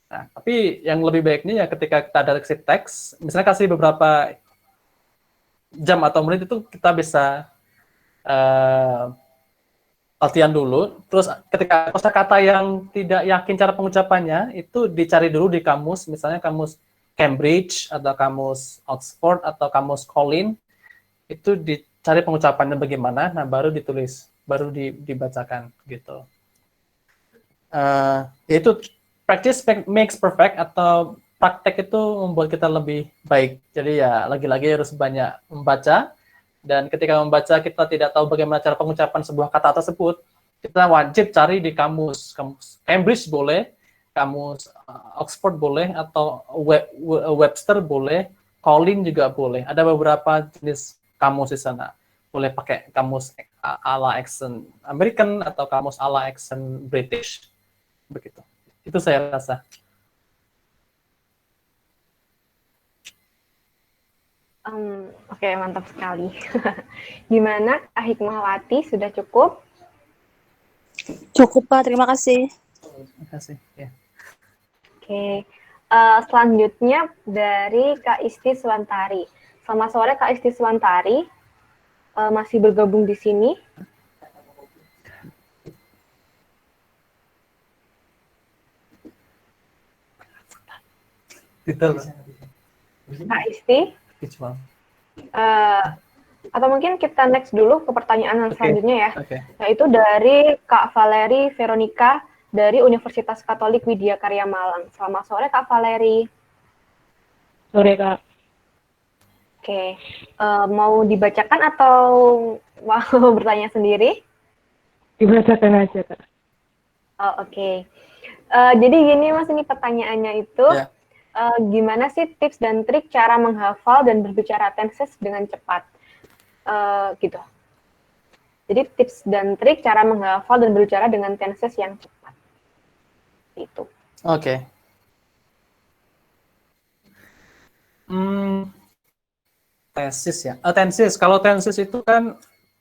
Nah, tapi yang lebih baiknya ya ketika kita ada teks, misalnya kasih beberapa jam atau menit, itu kita bisa latihan dulu. Terus ketika kosakata yang tidak yakin cara pengucapannya, itu dicari dulu di kamus, misalnya kamus Cambridge atau kamus Oxford atau kamus Collins, itu dicari pengucapannya bagaimana, nah baru ditulis, baru dibacakan gitu. Yaitu practice makes perfect, atau praktek itu membuat kita lebih baik. Jadi ya lagi-lagi harus banyak membaca, dan ketika membaca kita tidak tahu bagaimana cara pengucapan sebuah kata tersebut, kita wajib cari di kamus Cambridge boleh, kamus Oxford boleh, atau Webster boleh, Collins juga boleh. Ada beberapa jenis kamus di sana. Boleh pakai kamus ala accent American atau kamus ala accent British, begitu. Itu saya rasa. Oke, mantap sekali. Gimana, Kak Hikmawati, sudah cukup? Cukup, Pak. Terima kasih. Terima kasih. Ya. Oke, selanjutnya dari Kak Isti Swantari. Selamat sore, Kak Isti Swantari. Masih bergabung di sini? Kak Isti? visual. Atau mungkin kita next dulu ke pertanyaan yang Oke. selanjutnya ya, Oke. yaitu dari Kak Valeri Veronica dari Universitas Katolik Widya Karya Malang. Selamat sore Kak Valeri. Sore, Kak. Oke, mau dibacakan atau mau bertanya sendiri? Dibacakan aja, Kak. Oh, oke. Jadi gini Mas, ini pertanyaannya itu, Ya. gimana sih tips dan trik cara menghafal dan berbicara tenses dengan cepat? Gitu. Jadi tips dan trik cara menghafal dan berbicara dengan tenses yang cepat. Itu. Oke. Tenses ya. Tenses. Kalau tenses itu kan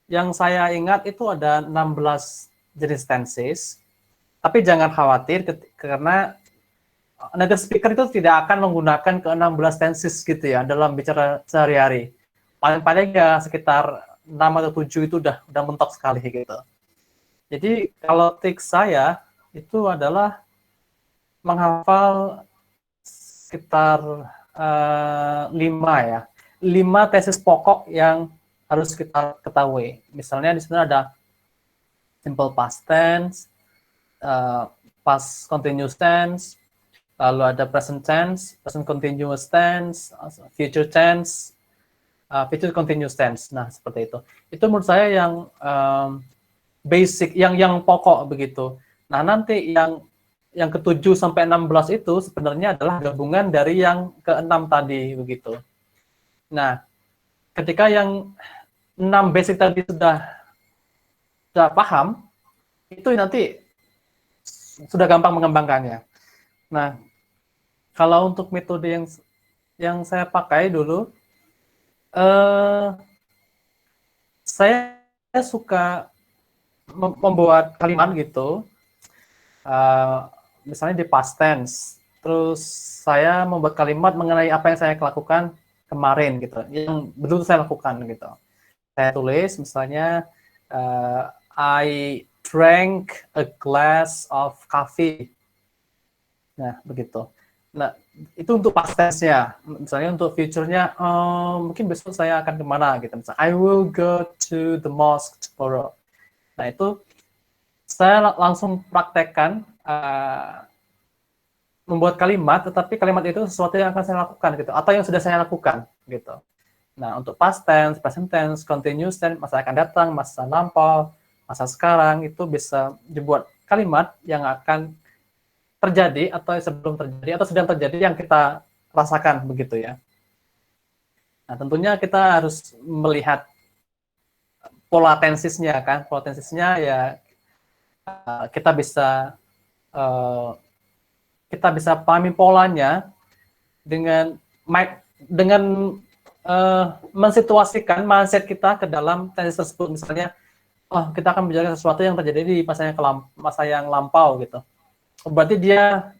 yang saya ingat itu ada 16 jenis tenses. Tapi jangan khawatir karena native speaker itu tidak akan menggunakan ke-16 tenses gitu ya dalam bicara sehari-hari. Paling-paling ya sekitar 6 atau 7 itu udah mentok sekali gitu. Jadi kalau trik saya itu adalah menghafal sekitar 5 tesis pokok yang harus kita ketahui. Misalnya di sana ada simple past tense, past continuous tense, lalu ada present tense, present continuous tense, future tense, future continuous tense. Nah, seperti itu. Itu menurut saya yang basic, yang pokok begitu. Nah, nanti yang ke-7 sampai 16 itu sebenarnya adalah gabungan dari yang ke-6 tadi begitu. Nah, ketika yang 6 basic tadi sudah paham, itu nanti sudah gampang mengembangkannya. Nah, kalau untuk metode yang saya pakai dulu, saya suka membuat kalimat gitu, misalnya di past tense. Terus saya membuat kalimat mengenai apa yang saya lakukan kemarin gitu, yang betul saya lakukan gitu. Saya tulis misalnya I drank a glass of coffee. Nah, begitu. Nah, itu untuk past tense-nya. Misalnya untuk future-nya, mungkin besok saya akan kemana gitu. Misalnya, I will go to the mosque tomorrow. Nah, itu saya langsung praktekkan membuat kalimat, tetapi kalimat itu sesuatu yang akan saya lakukan gitu, atau yang sudah saya lakukan gitu. Nah, untuk past tense, present tense, continuous tense, masa akan datang, masa lampau, masa sekarang, itu bisa dibuat kalimat yang akan terjadi atau sebelum terjadi atau sedang terjadi yang kita rasakan begitu ya. Nah, tentunya kita harus melihat pola tensisnya kan, pola tensisnya ya kita bisa pahami polanya dengan mensituasikan mindset kita ke dalam tensis tersebut. Misalnya, kita akan bicara sesuatu yang terjadi di masa yang lampau gitu. Berarti dia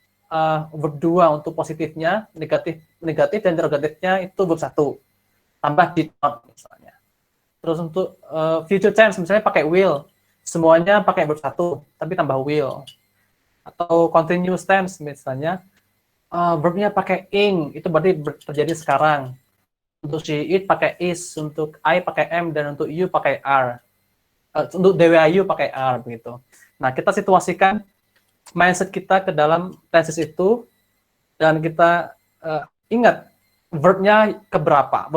berdua untuk positifnya, negatif dan interrogatifnya itu verb 1. Tambah did not misalnya. Terus untuk future tense misalnya pakai will. Semuanya pakai verb 1, tapi tambah will. Atau continuous tense misalnya verbnya pakai ing, itu berarti terjadi sekarang. Untuk she, it pakai is, untuk I pakai am, dan untuk you pakai are. Untuk DWIU pakai are begitu. Nah, kita situasikan mindset kita ke dalam tenses itu, dan kita ingat verbnya keberapa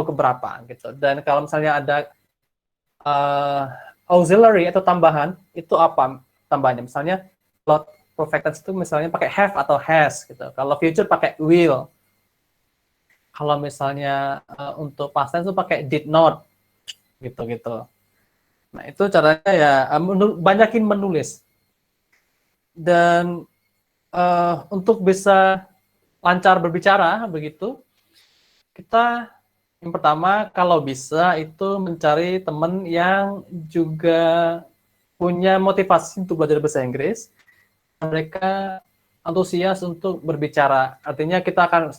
gitu. Dan kalau misalnya ada auxiliary atau tambahan, itu apa tambahannya? Misalnya kalau perfect tense itu misalnya pakai have atau has gitu. Kalau future pakai will. Kalau misalnya untuk past tense itu pakai did not gitu. Nah, itu caranya ya banyakin menulis. Dan untuk bisa lancar berbicara begitu, kita yang pertama kalau bisa itu mencari teman yang juga punya motivasi untuk belajar bahasa Inggris. Mereka antusias untuk berbicara. Artinya kita akan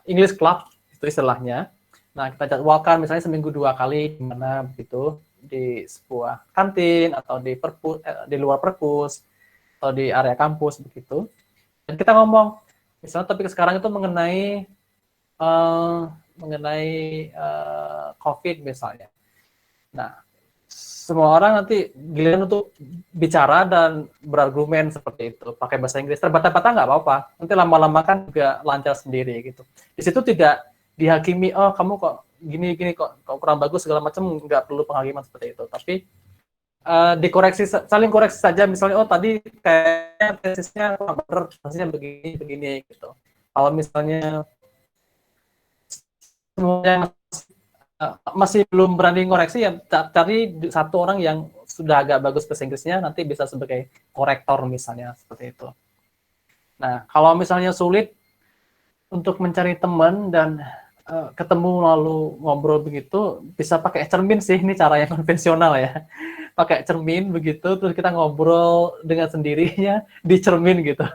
English Club itu istilahnya. Nah, kita jadwalkan misalnya seminggu 2 kali di mana begitu, di sebuah kantin atau di luar perpus atau di area kampus begitu. Dan kita ngomong, misalnya topik sekarang itu mengenai mengenai COVID misalnya. Nah, semua orang nanti giliran untuk bicara dan berargumen seperti itu, pakai bahasa Inggris. Terbata-bata nggak apa-apa, nanti lama-lama kan juga lancar sendiri gitu. Di situ tidak dihakimi, oh kamu kok gini-gini kok kurang bagus segala macam, nggak perlu penghakiman seperti itu. Tapi dikoreksi, saling koreksi saja. Misalnya, oh tadi kayaknya tesisnya kurang benar, tesisnya begini gitu. Kalau misalnya semuanya masih belum berani ngoreksi, ya cari satu orang yang sudah agak bagus bahasa Inggrisnya, nanti bisa sebagai korektor misalnya, seperti itu. Nah, kalau misalnya sulit untuk mencari teman dan ketemu lalu ngobrol begitu, bisa pakai cermin sih, ini cara yang konvensional ya. Pakai cermin begitu, terus kita ngobrol dengan sendirinya di cermin gitu.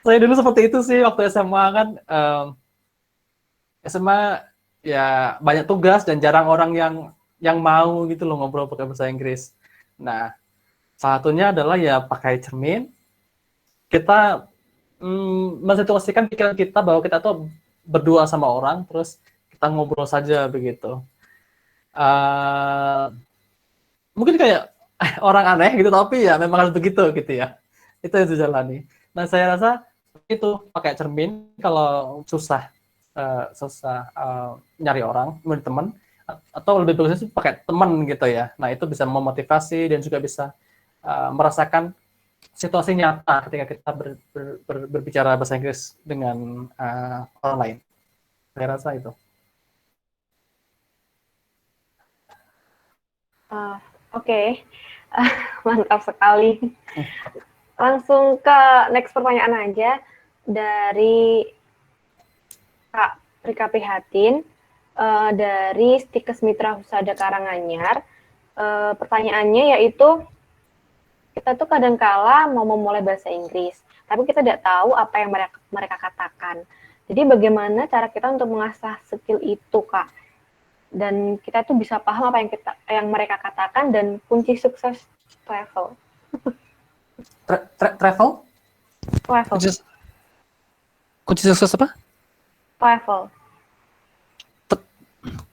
Saya dulu seperti itu sih waktu SMA kan. SMA ya banyak tugas dan jarang orang yang mau gitu loh ngobrol pakai bahasa Inggris. Nah, salah satunya adalah ya pakai cermin. Kita mensituasikan pikiran kita bahwa kita tuh berdua sama orang, terus kita ngobrol saja begitu. Mungkin kayak orang aneh gitu, tapi ya memang harus begitu gitu ya. Itu yang dijalani. Nah, saya rasa itu pakai cermin kalau susah nyari orang, nyari teman, atau lebih bagusnya sih pakai teman gitu ya. Nah, itu bisa memotivasi dan juga bisa merasakan situasi nyata ketika kita berbicara bahasa Inggris dengan orang lain. Saya rasa itu. Oke. Mantap sekali. Langsung ke next pertanyaan aja dari Kak Rika Prihatin dari Stikes Mitra Husada Karanganyar. Pertanyaannya yaitu, kita tuh kadangkala mau memulai bahasa Inggris, tapi kita tidak tahu apa yang mereka katakan. Jadi bagaimana cara kita untuk mengasah skill itu, Kak? Dan kita tuh bisa paham apa yang mereka katakan dan kunci sukses travel. Travel? Travel. Kunci sukses apa? Travel.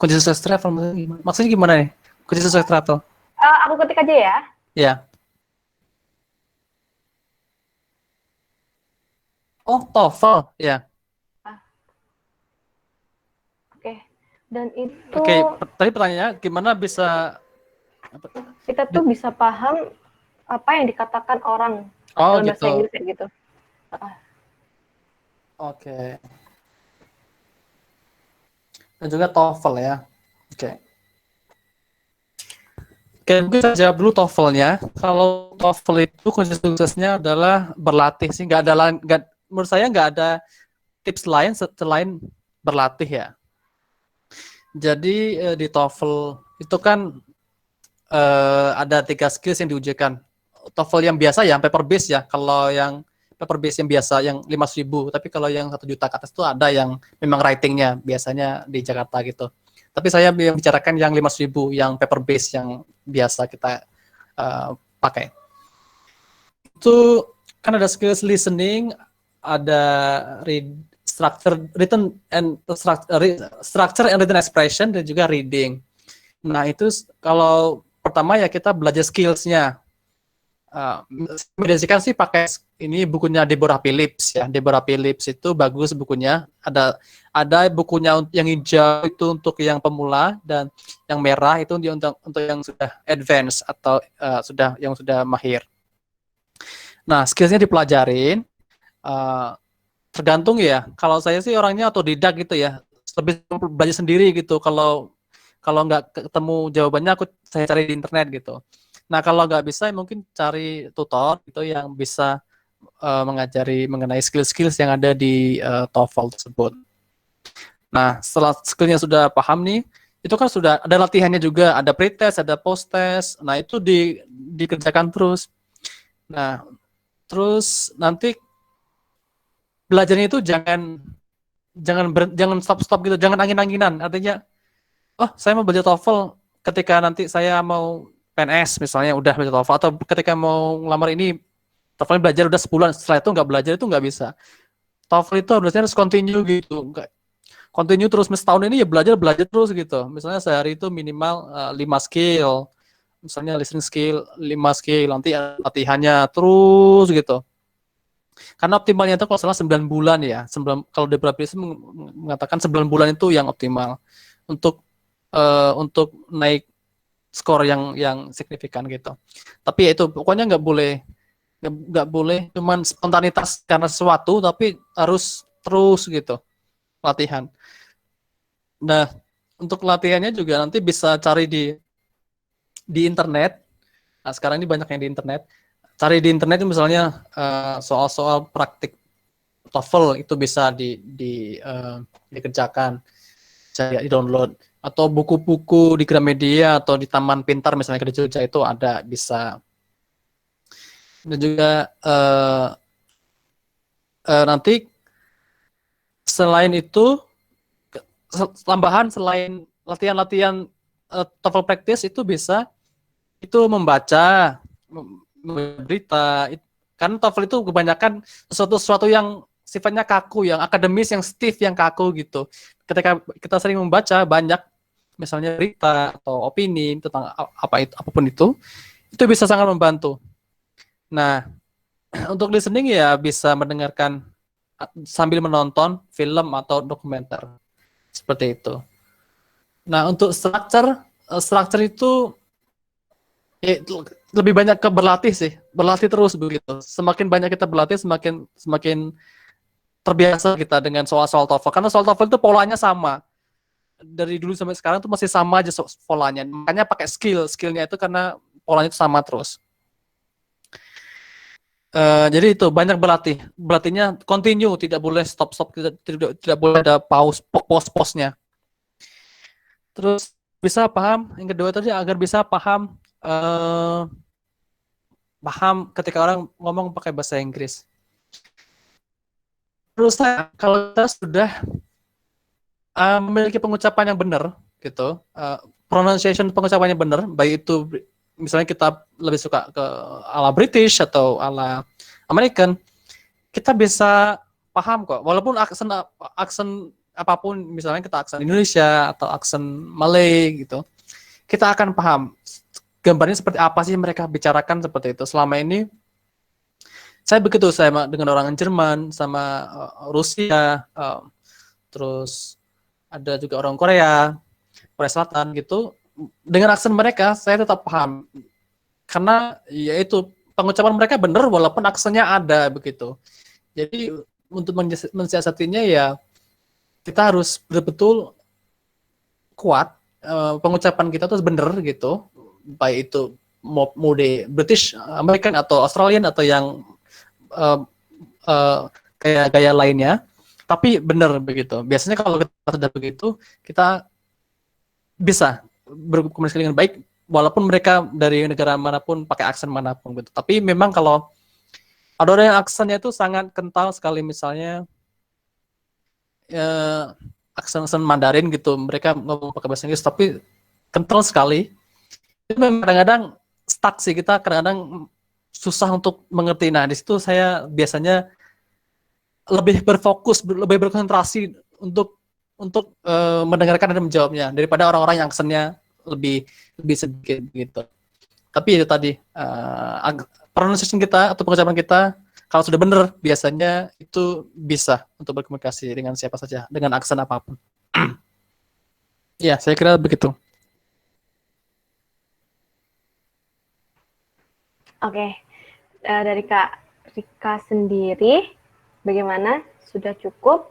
Kunci sukses travel maksudnya gimana nih? Kunci sukses travel? Aku ketik aja ya. Ya. Oh, TOEFL, ya. Oke. Dan itu Oke, tadi pertanyaannya gimana bisa kita tuh bisa paham apa yang dikatakan orang dalam bahasa gitu. Inggris kayak gitu. Oke. Dan juga TOEFL ya. Oke. Oke, mungkin saya jawab dulu TOEFL-nya. Kalau TOEFL itu kunci suksesnya adalah berlatih sih. Menurut saya nggak ada tips lain selain berlatih ya. Jadi di TOEFL itu kan ada 3 skills yang diujikan. TOEFL yang biasa ya, paper base ya. Kalau yang paper base yang biasa yang 5.000, tapi kalau yang 1 juta ke atas itu ada yang memang writing-nya biasanya di Jakarta gitu. Tapi saya bicarakan yang 5.000 yang paper base yang biasa kita pakai. Itu kan ada skills listening, ada structure and written expression, dan juga reading. Nah, itu kalau pertama ya kita belajar skills-nya. Rekomendasikan sih pakai ini bukunya Deborah Phillips ya. Deborah Phillips itu bagus bukunya. Ada bukunya yang hijau itu untuk yang pemula, dan yang merah itu untuk yang sudah advance atau yang sudah mahir. Nah, skillsnya dipelajarin. Tergantung ya. Kalau saya sih orangnya otodidak gitu ya. Lebih belajar sendiri gitu. Kalau nggak ketemu jawabannya, saya cari di internet gitu. Nah, kalau nggak bisa, mungkin cari tutor gitu yang bisa mengajari mengenai skill-skills yang ada di TOEFL tersebut. Nah, setelah skillnya sudah paham nih, itu kan sudah ada latihannya juga, ada pre-test, ada post-test. Nah, itu dikerjakan terus. Nah, terus nanti belajarnya itu jangan stop gitu, jangan angin-anginan. Artinya, oh saya mau belajar TOEFL ketika nanti saya mau PNS misalnya udah belajar TOEFL, atau ketika mau ngelamar ini TOEFL belajar udah sebulan, setelah itu nggak belajar, itu nggak bisa. TOEFL itu harusnya harus continue gitu. continue terus setahun ini ya belajar terus gitu. Misalnya sehari itu minimal 5 skill. Misalnya listening skill 5 skill, nanti latihannya terus gitu. Karena optimalnya itu kalau salah 9 bulan ya. Kalau The Brapilis mengatakan 9 bulan itu yang optimal untuk naik skor yang signifikan gitu. Tapi ya itu pokoknya nggak boleh cuman spontanitas karena sesuatu, tapi harus terus gitu latihan. Nah, untuk latihannya juga nanti bisa cari di internet. Nah, sekarang ini banyak yang di internet. Cari di internet misalnya soal-soal praktik TOEFL itu bisa dikerjakan, bisa di-download, atau buku-buku di Gramedia atau di Taman Pintar misalnya di Jogja itu ada, bisa. Dan juga nanti selain itu tambahan selain latihan-latihan TOEFL practice itu bisa itu membaca berita. Karena TOEFL itu kebanyakan sesuatu yang sifatnya kaku, yang akademis, yang stiff, yang kaku gitu. Ketika kita sering membaca banyak misalnya berita atau opini tentang apapun itu bisa sangat membantu. Nah, untuk listening ya bisa mendengarkan sambil menonton film atau dokumenter seperti itu. Nah, untuk structure itu lebih banyak ke berlatih sih, berlatih terus begitu. Semakin banyak kita berlatih, semakin terbiasa kita dengan soal-soal TOEFL. Karena soal TOEFL itu polanya sama. Dari dulu sampai sekarang itu masih sama aja polanya. Makanya pakai skillnya itu karena polanya itu sama terus. Jadi itu banyak berlatihnya continue, tidak boleh stop, tidak boleh ada pause-nya. Terus bisa paham, yang kedua tadi agar bisa paham ketika orang ngomong pakai bahasa Inggris. Terus kalau kita sudah memiliki pengucapan yang benar gitu, pronunciation pengucapannya benar, baik itu misalnya kita lebih suka ke ala British atau ala American, kita bisa paham kok, walaupun aksen apapun, misalnya kita aksen Indonesia atau aksen Malay gitu, kita akan paham gambarnya seperti apa sih mereka bicarakan seperti itu. Selama ini saya begitu, saya dengan orang Jerman sama Rusia, terus ada juga orang Korea Selatan gitu, dengan aksen mereka saya tetap paham karena yaitu pengucapan mereka benar walaupun aksennya ada begitu. Jadi untuk mensiasatinya ya kita harus betul-betul kuat, pengucapan kita tuh benar gitu, baik itu mode British, American atau Australian atau yang kayak gaya lainnya, tapi benar begitu. Biasanya kalau kita sudah begitu, kita bisa berkomunikasi dengan baik walaupun mereka dari negara manapun, pakai aksen manapun gitu. Tapi memang kalau ada orang yang aksennya itu sangat kental sekali, misalnya aksen Mandarin gitu, mereka ngomong pakai bahasa Inggris tapi kental sekali, itu memang kadang-kadang stuck sih, kita kadang-kadang susah untuk mengerti. Nah, di situ saya biasanya lebih berfokus, lebih berkonsentrasi untuk mendengarkan dan menjawabnya daripada orang-orang yang aksennya lebih sedikit gitu. Tapi itu tadi pronunciation kita atau pengucapan kita kalau sudah benar, biasanya itu bisa untuk berkomunikasi dengan siapa saja dengan aksen apapun. Ya, saya kira begitu. Oke, dari Kak Rika sendiri, bagaimana? Sudah cukup?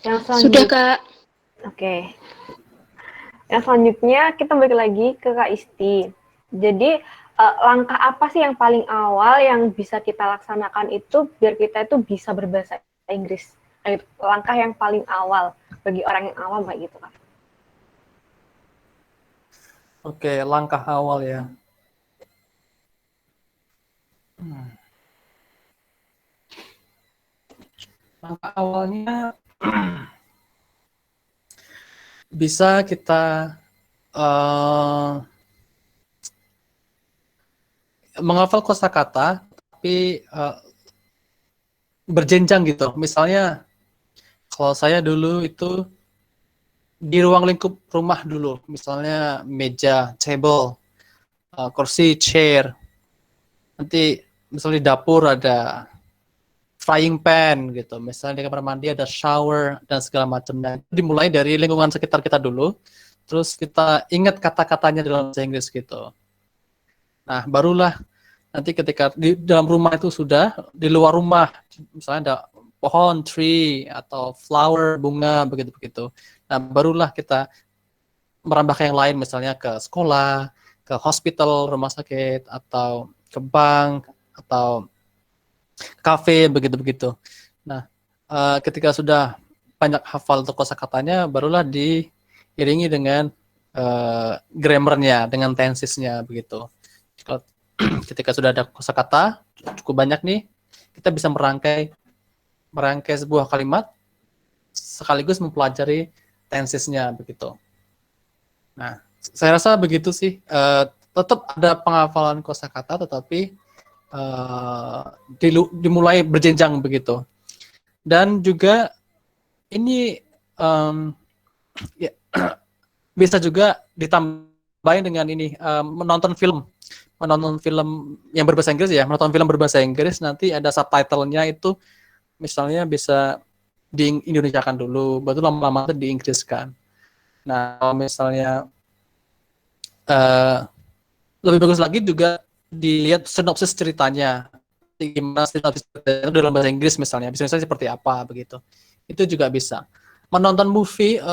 Yang Sudah, Kak. Oke. Yang selanjutnya kita balik lagi ke Kak Isti. Jadi langkah apa sih yang paling awal yang bisa kita laksanakan itu biar kita itu bisa berbahasa Inggris? Langkah yang paling awal bagi orang yang awam kayak gitu, Kak. Oke, langkah awal ya. Langkah awalnya bisa kita menghafal kosakata, tapi berjenjang gitu. Misalnya kalau saya dulu itu di ruang lingkup rumah dulu, misalnya meja, table, kursi, chair. Nanti misalnya di dapur ada frying pan gitu. Misalnya di kamar mandi ada shower dan segala macamnya. Dimulai dari lingkungan sekitar kita dulu, terus kita ingat kata-katanya dalam bahasa Inggris gitu. Nah, barulah nanti ketika di dalam rumah itu sudah, di luar rumah, misalnya ada pohon, tree, atau flower, bunga, begitu-begitu. Nah, barulah kita merambah ke yang lain, misalnya ke sekolah, ke hospital, rumah sakit, atau ke bank, atau kafe, begitu-begitu. Nah, ketika sudah banyak hafal untuk kosakatanya, barulah diiringi dengan grammarnya, dengan tensesnya, begitu. Kalau ketika sudah ada kosakata cukup banyak nih, kita bisa merangkai sebuah kalimat sekaligus mempelajari tensesnya, begitu. Nah, saya rasa begitu sih. Tetap ada penghafalan kosakata, tetapi dimulai berjenjang begitu. Dan juga ini ya, bisa juga ditambahin dengan ini, menonton film yang berbahasa Inggris ya, menonton film berbahasa Inggris, nanti ada subtitlenya itu, misalnya bisa di Indonesiakan dulu, baru lama-lama diinggriskan. Nah, kalau misalnya lebih bagus lagi juga dilihat sinopsis ceritanya, gimana sinopsis ceritanya dalam bahasa Inggris misalnya seperti apa begitu. Itu juga bisa. Menonton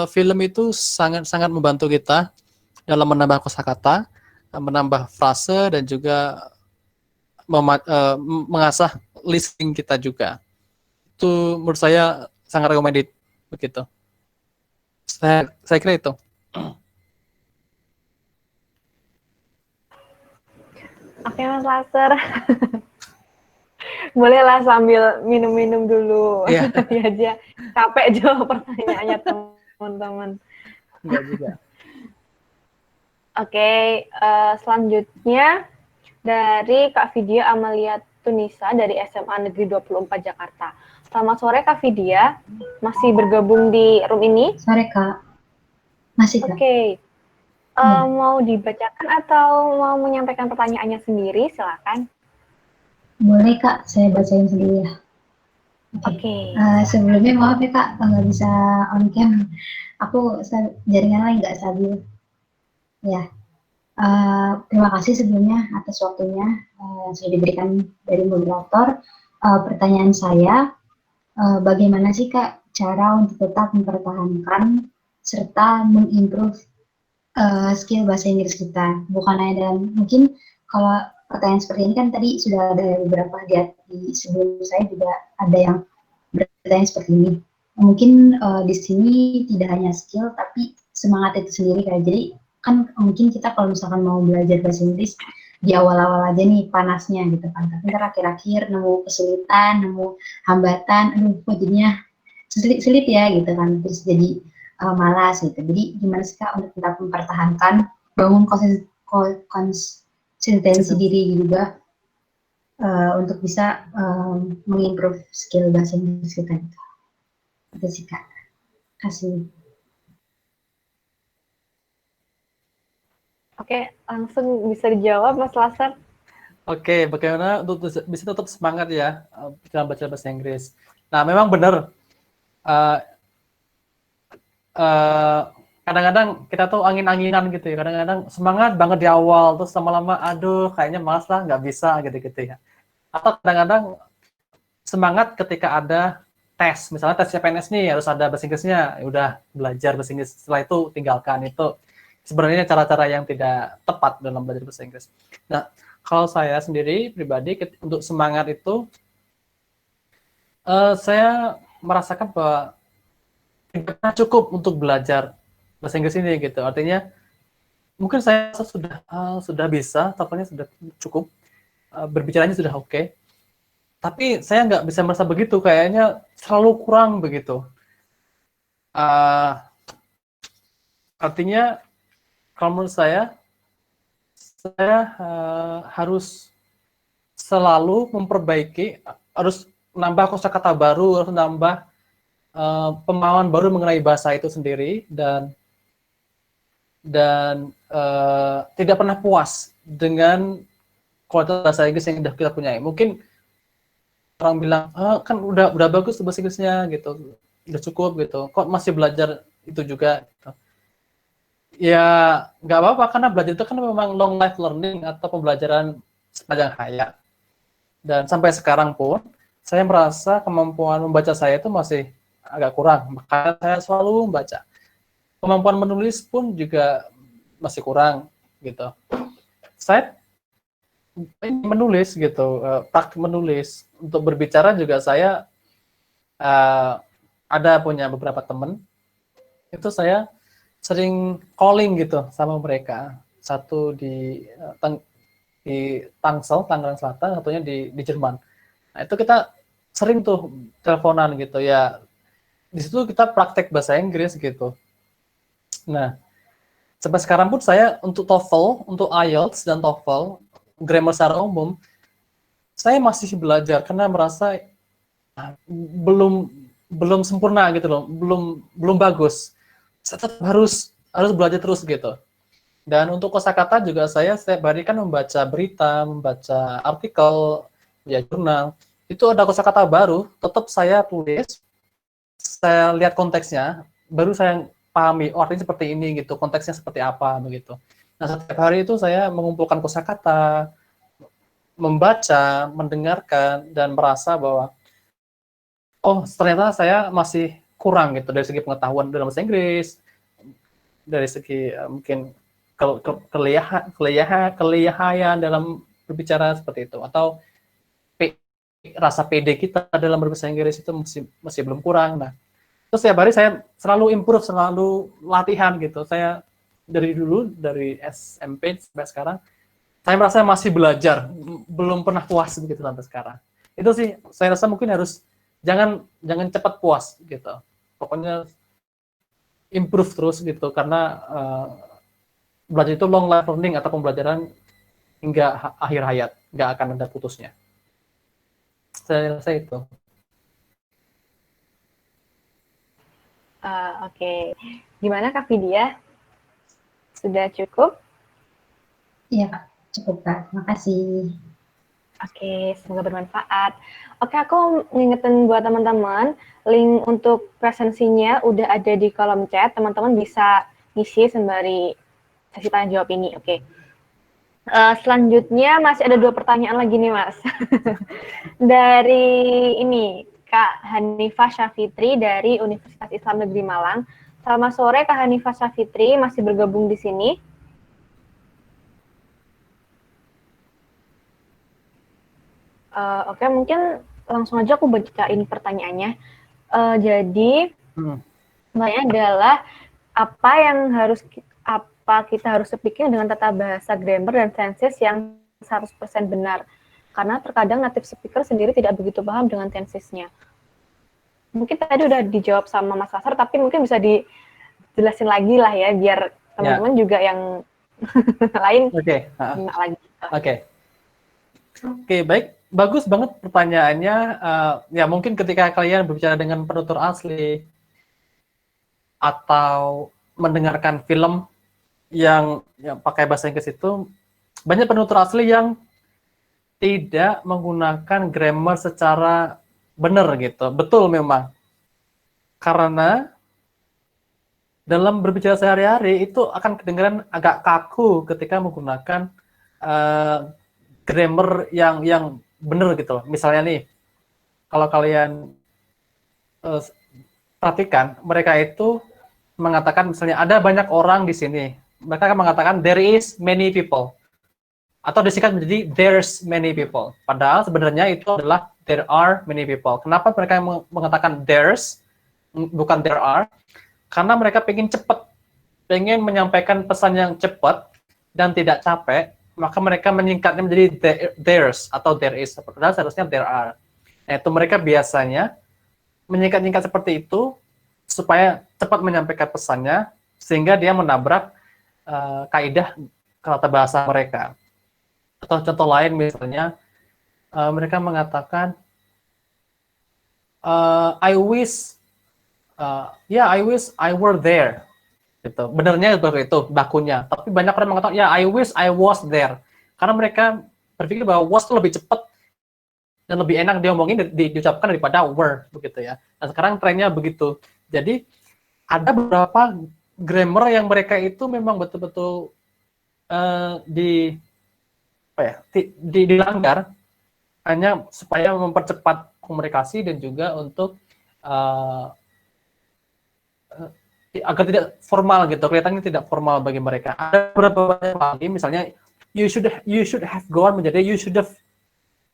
film itu sangat membantu kita dalam menambah kosakata, menambah frase, dan juga mengasah listening kita juga. Itu menurut saya sangat recommended begitu. Saya kira itu. Oke Mas Laser, bolehlah sambil minum-minum dulu. Iya. Tadi aja capek jawab pertanyaannya teman-teman. Enggak juga. Oke, selanjutnya dari Kak Vidya Amalia Tunisa dari SMA Negeri 24 Jakarta. Selamat sore Kak Vidya, masih bergabung di room ini? Sore Kak, masih Kak. Oke. Mau dibacakan atau mau menyampaikan pertanyaannya sendiri? Silakan. Boleh Kak, saya bacain sendiri ya. Oke. Sebelumnya maaf ya Kak, nggak bisa on cam. Aku jaringan lain nggak stabil. Ya, terima kasih sebelumnya atas waktunya yang sudah diberikan dari moderator. Pertanyaan saya, bagaimana sih Kak cara untuk tetap mempertahankan serta mengimprove skill bahasa Inggris kita, bukan hanya dalam, mungkin kalau pertanyaan seperti ini kan tadi sudah ada beberapa di sebelum saya juga ada yang bertanya seperti ini. Mungkin di sini tidak hanya skill tapi semangat itu sendiri Kak. Jadi kan mungkin kita kalau misalkan mau belajar bahasa Inggris di awal-awal aja nih panasnya gitu kan, tapi ntar akhir-akhir nemu kesulitan, nemu hambatan, aduh kok jadinya sulit ya gitu kan, terus jadi malas gitu. Jadi gimana sih Kak untuk tetap mempertahankan, bangun konsistensi diri juga untuk bisa mengimprove skill bahasa Inggris kita gitu. Itu sih Kak. Kasih. Oke, langsung bisa dijawab Mas Laser. Oke, bagaimana untuk bisa tetap semangat ya dalam belajar bahasa Inggris. Nah, memang benar. Kadang-kadang kita tuh angin-anginan gitu ya. Kadang-kadang semangat banget di awal, terus lama-lama, aduh, kayaknya malas lah, nggak bisa gitu-gitu ya. Atau kadang-kadang semangat ketika ada tes, misalnya tes CPNS nih harus ada bahasa Inggrisnya, ya udah belajar bahasa Inggris. Setelah itu tinggalkan. Itu sebenarnya cara-cara yang tidak tepat dalam belajar bahasa Inggris. Nah, kalau saya sendiri pribadi untuk semangat itu, saya merasakan bahwa tidak cukup untuk belajar bahasa Inggris ini gitu. Artinya mungkin saya sudah bisa, TOEFL-nya sudah cukup, berbicaranya sudah oke. Tapi saya nggak bisa merasa begitu, kayaknya selalu kurang begitu. Artinya kalau menurut saya harus selalu memperbaiki, harus nambah kosakata baru, harus nambah pemahaman baru mengenai bahasa itu sendiri, dan tidak pernah puas dengan kualitas bahasa Inggris yang sudah kita punyai. Mungkin orang bilang, kan udah bagus bahasa Inggrisnya gitu, udah cukup gitu, kok masih belajar itu juga gitu. Ya nggak apa-apa, karena belajar itu kan memang long life learning atau pembelajaran sepanjang hayat. Dan sampai sekarang pun saya merasa kemampuan membaca saya itu masih agak kurang, makanya saya selalu membaca. Kemampuan menulis pun juga masih kurang gitu. Saya menulis gitu, praktik menulis. Untuk berbicara juga saya ada punya beberapa teman, itu saya sering calling gitu sama mereka. Satu di Tangsel, Tangerang Selatan, satunya di Jerman. Nah, itu kita sering tuh teleponan gitu ya. Di situ kita praktek bahasa Inggris gitu. Nah, sampai sekarang pun saya untuk TOEFL, untuk IELTS dan TOEFL, grammar secara umum, saya masih belajar karena merasa belum sempurna gitu loh, belum bagus. Saya tetap harus belajar terus gitu. Dan untuk kosakata juga saya setiap hari kan membaca berita, membaca artikel, ya jurnal. Itu ada kosakata baru, tetap saya tulis, saya lihat konteksnya, baru saya pahami, oh artinya seperti ini gitu, konteksnya seperti apa begitu. Nah, setiap hari itu saya mengumpulkan kosakata, membaca, mendengarkan, dan merasa bahwa oh ternyata saya masih kurang gitu dari segi pengetahuan dalam bahasa Inggris, dari segi mungkin kelihayan dalam berbicara seperti itu, atau rasa pede kita dalam berbahasa Inggris itu masih belum kurang. Nah, terus setiap hari saya selalu improve, selalu latihan gitu. Saya dari dulu, dari SMP sampai sekarang, saya merasa masih belajar, belum pernah puas begitu sampai sekarang. Itu sih saya rasa mungkin harus jangan cepat puas gitu. Pokoknya improve terus gitu, karena belajar itu long life learning atau pembelajaran hingga akhir hayat, nggak akan ada putusnya. Saya rasa itu. Oke. Gimana Kak Vidya? Sudah cukup? Iya, Kak. Cukup, Kak. Makasih. Oke, semoga bermanfaat. Oke, aku ngingetin buat teman-teman, link untuk presensinya udah ada di kolom chat. Teman-teman bisa ngisi sembari sesi tanya jawab ini. Oke. Selanjutnya masih ada 2 pertanyaan lagi nih, Mas. Dari ini, Kak Hanifah Syafitri dari Universitas Islam Negeri Malang. Selamat sore, Kak Hanifah Syafitri, masih bergabung di sini. Oke, mungkin langsung aja aku bacain pertanyaannya. Jadi, pertanyaannya adalah apa kita harus speaking dengan tata bahasa grammar dan tenses yang 100% benar? Karena terkadang native speaker sendiri tidak begitu paham dengan tensesnya. Mungkin tadi udah dijawab sama Mas Kasar, tapi mungkin bisa dijelasin lagi lah ya, biar teman-teman juga yang lain enak lagi. Oke, baik. Bagus banget pertanyaannya. Ya mungkin ketika kalian berbicara dengan penutur asli atau mendengarkan film yang pakai bahasa Inggris itu, banyak penutur asli yang tidak menggunakan grammar secara benar gitu. Betul memang. Karena dalam berbicara sehari-hari itu akan kedengaran agak kaku ketika menggunakan grammar yang benar gitu. Misalnya nih, kalau kalian perhatikan, mereka itu mengatakan misalnya ada banyak orang di sini. Mereka akan mengatakan there is many people. Atau disingkat menjadi there's many people. Padahal sebenarnya itu adalah there are many people. Kenapa mereka mengatakan there's, bukan there are? Karena mereka pengen cepat, pengen menyampaikan pesan yang cepat dan tidak capek, maka mereka menyingkatnya menjadi there's atau there is. Padahal seharusnya there are. Nah, itu mereka biasanya menyingkat-nyingkat seperti itu supaya cepat menyampaikan pesannya, sehingga dia menabrak kaidah tata bahasa mereka. Atau contoh lain misalnya, mereka mengatakan I wish, yeah, I wish I were there. Gitu. Benernya seperti itu bakunya. Tapi banyak orang mengatakan, ya, I wish I was there. Karena mereka berpikir bahwa was itu lebih cepat dan lebih enak diomongin, diucapkan daripada were, begitu ya. Dan sekarang trennya begitu. Jadi ada beberapa grammar yang mereka itu memang betul-betul dilanggar hanya supaya mempercepat komunikasi dan juga untuk agar tidak formal gitu, kelihatannya tidak formal bagi mereka. Ada beberapa lagi, misalnya you should have gone menjadi you should have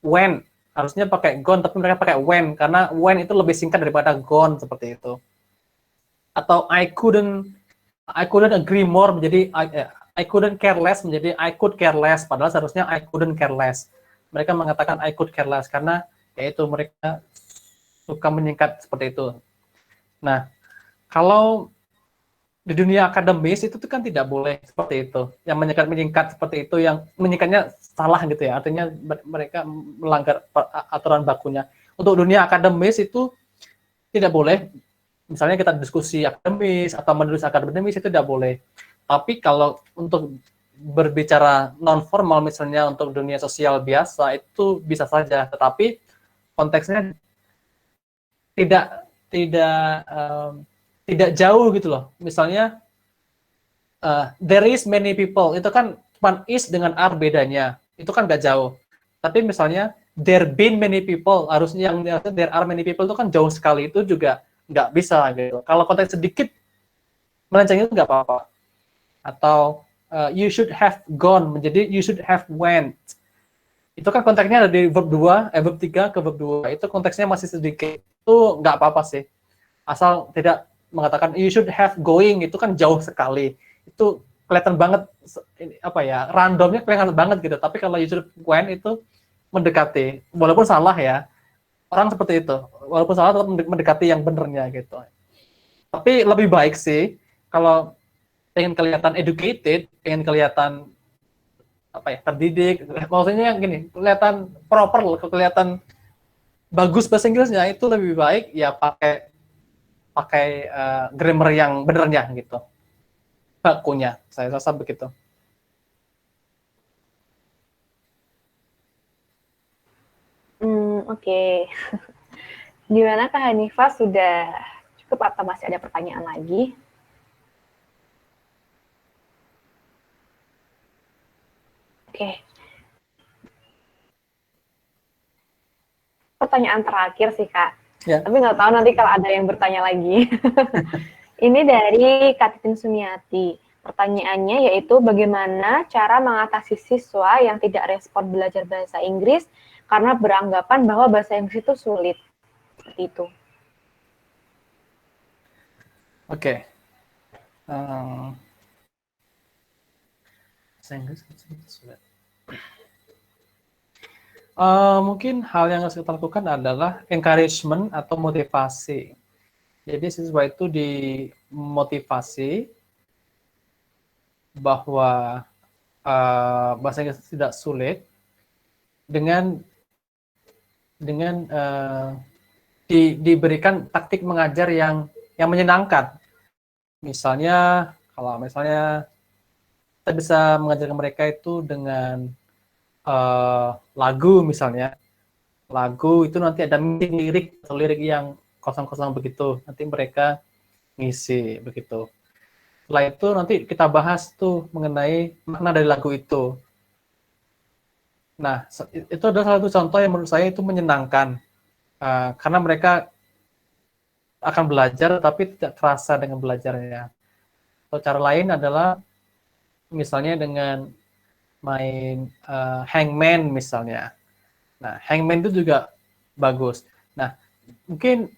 went. Harusnya pakai gone, tapi mereka pakai went karena went itu lebih singkat daripada gone, seperti itu. Atau I couldn't agree more menjadi I couldn't care less menjadi I could care less, padahal seharusnya I couldn't care less. Mereka mengatakan I could care less karena yaitu mereka suka menyingkat seperti itu. Nah, kalau di dunia akademis itu tuh kan tidak boleh seperti itu. Yang menyingkat seperti itu, yang menyingkatnya salah gitu ya. Artinya mereka melanggar aturan bakunya. Untuk dunia akademis itu tidak boleh. Misalnya kita diskusi akademis atau menulis akademis itu tidak boleh. Tapi kalau untuk berbicara non formal, misalnya untuk dunia sosial biasa, itu bisa saja. Tetapi konteksnya tidak jauh gitu loh. Misalnya there is many people, itu kan cuma is dengan are bedanya, itu kan nggak jauh. Tapi misalnya there been many people, harusnya yang there are many people itu kan jauh sekali, itu juga nggak bisa gitu. Kalau konteks sedikit melenceng itu nggak apa-apa. Atau you should have gone menjadi you should have went. Itu kan konteksnya ada di verb 2, verb 3 ke verb 2. Itu konteksnya masih sedikit. Itu nggak apa-apa sih. Asal tidak mengatakan you should have going, itu kan jauh sekali. Itu kelihatan banget randomnya kelihatan banget gitu. Tapi kalau you should have went itu mendekati. Walaupun salah ya. Orang seperti itu. Walaupun salah tetap mendekati yang benernya gitu. Tapi lebih baik sih kalau pengen kelihatan educated, pengen kelihatan terdidik, maksudnya yang gini, kelihatan proper, kelihatan bagus bahasa Inggrisnya, itu lebih baik ya pakai grammar yang benernya gitu, bakunya. Saya rasa begitu. Oke. Gimana Kak Hanifah, sudah cukup atau masih ada pertanyaan lagi? Oke. Pertanyaan terakhir sih Kak. Ya. Tapi nggak tahu nanti kalau ada yang bertanya lagi. Ini dari Kak Titin Sumiati. Pertanyaannya yaitu bagaimana cara mengatasi siswa yang tidak respon belajar bahasa Inggris karena beranggapan bahwa bahasa Inggris itu sulit. Seperti itu. Oke. Bahasa Inggris sulit. Mungkin hal yang harus kita lakukan adalah encouragement atau motivasi. Jadi siswa itu dimotivasi bahwa bahasa Inggris tidak sulit dengan diberikan taktik mengajar yang menyenangkan. Misalnya kita bisa mengajarkan mereka itu dengan lagu misalnya. Lagu itu nanti ada lirik atau lirik yang kosong-kosong begitu. Nanti mereka ngisi begitu. Setelah itu nanti kita bahas tuh mengenai makna dari lagu itu. Nah, itu adalah salah satu contoh yang menurut saya itu menyenangkan. Karena mereka akan belajar tapi tidak terasa dengan belajarnya. Atau cara lain adalah misalnya dengan main hangman misalnya. Nah, hangman itu juga bagus. Nah, mungkin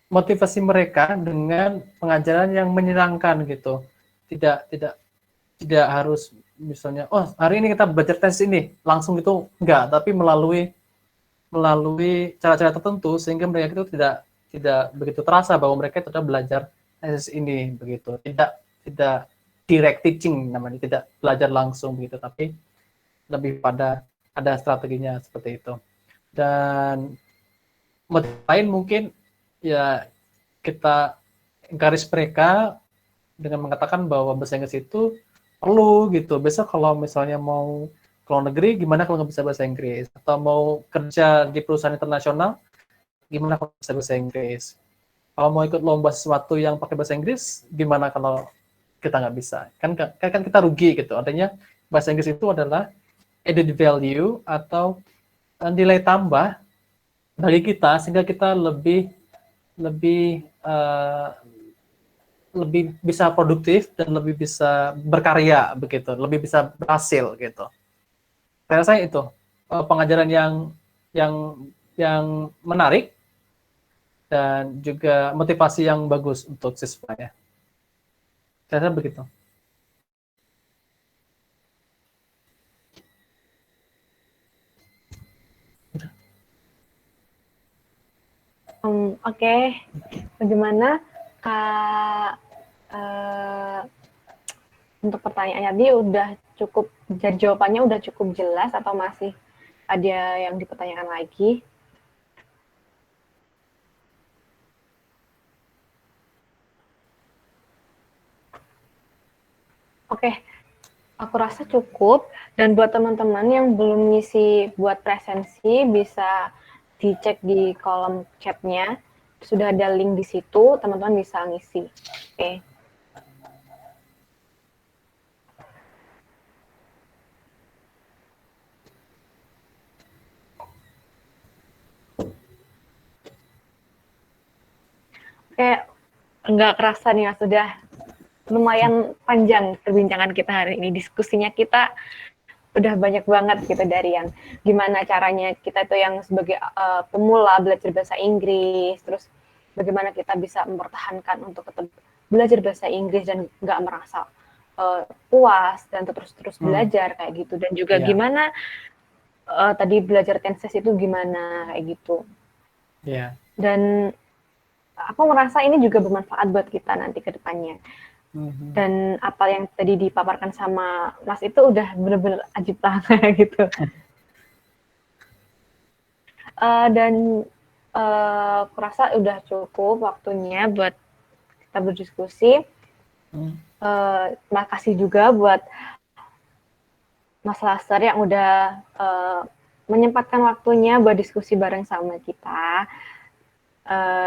motivasi mereka dengan pengajaran yang menyenangkan gitu. Tidak harus misalnya, oh hari ini kita belajar tes ini, langsung gitu enggak, tapi melalui cara-cara tertentu sehingga mereka itu tidak begitu terasa bahwa mereka sudah belajar tes ini begitu. Tidak direct teaching namanya, tidak belajar langsung begitu, tapi lebih pada ada strateginya seperti itu. Dan motif lain mungkin ya kita encourage mereka dengan mengatakan bahwa bahasa Inggris itu perlu gitu. Besok kalau misalnya mau ke luar negeri, gimana kalau nggak bisa bahasa Inggris? Atau mau kerja di perusahaan internasional, gimana kalau bisa bahasa Inggris? Kalau mau ikut lomba sesuatu yang pakai bahasa Inggris, gimana kalau kita nggak bisa? Kan kita rugi gitu. Artinya bahasa Inggris itu adalah added value atau nilai tambah bagi kita sehingga kita lebih lebih lebih bisa produktif dan lebih bisa berkarya begitu, lebih bisa berhasil gitu. Saya rasa itu pengajaran yang yang menarik dan juga motivasi yang bagus untuk siswanya. Saya rasa begitu. Oke. Bagaimana Kak untuk pertanyaannya tadi udah cukup, jawabannya udah cukup jelas atau masih ada yang dipertanyakan lagi? Oke, aku rasa cukup. Dan buat teman-teman yang belum ngisi buat presensi, bisa dicek di kolom chatnya. Sudah ada link di situ, teman-teman bisa ngisi. Oke. Oke, nggak kerasa nih, sudah lumayan panjang perbincangan kita hari ini. Diskusinya kita udah banyak banget gitu, dari yang gimana caranya kita tuh yang sebagai pemula belajar bahasa Inggris, terus bagaimana kita bisa mempertahankan untuk tetap belajar bahasa Inggris dan nggak merasa puas dan terus belajar kayak gitu, dan juga gimana tadi belajar tenses itu gimana kayak gitu. Dan aku merasa ini juga bermanfaat buat kita nanti ke depannya. Dan apa yang tadi dipaparkan sama Mas itu udah bener-bener ajib banget gitu. Dan aku rasa udah cukup waktunya buat kita berdiskusi. Makasih juga buat Mas Laster yang udah menyempatkan waktunya buat diskusi bareng sama kita.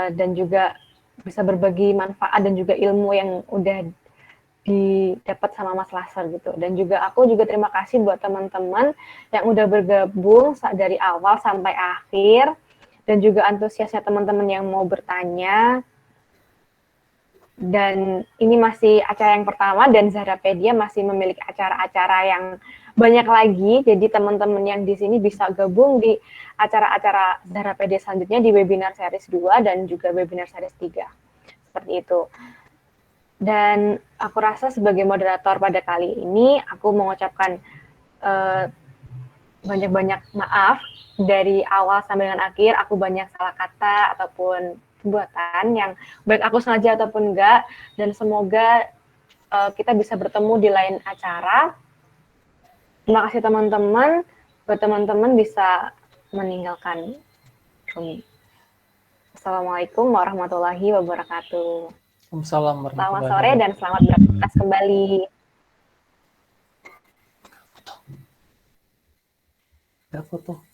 Dan juga bisa berbagi manfaat dan juga ilmu yang udah didapat sama Mas Laser gitu. Dan juga aku juga terima kasih buat teman-teman yang udah bergabung dari awal sampai akhir, dan juga antusiasnya teman-teman yang mau bertanya. Dan ini masih acara yang pertama, dan Zahrapedia masih memiliki acara-acara yang banyak lagi. Jadi teman-teman yang di sini bisa gabung di acara-acara Zahrapedia selanjutnya di webinar series 2 dan juga webinar series 3. Seperti itu. Dan aku rasa sebagai moderator pada kali ini, aku mengucapkan banyak-banyak maaf dari awal sampai dengan akhir. Aku banyak salah kata ataupun perbuatan yang baik aku sengaja ataupun enggak, dan semoga kita bisa bertemu di lain acara. Terima kasih teman-teman. Buat teman-teman bisa meninggalkan room. Assalamualaikum warahmatullahi wabarakatuh. Selamat sore dan selamat beraktivitas kembali. Ya, foto.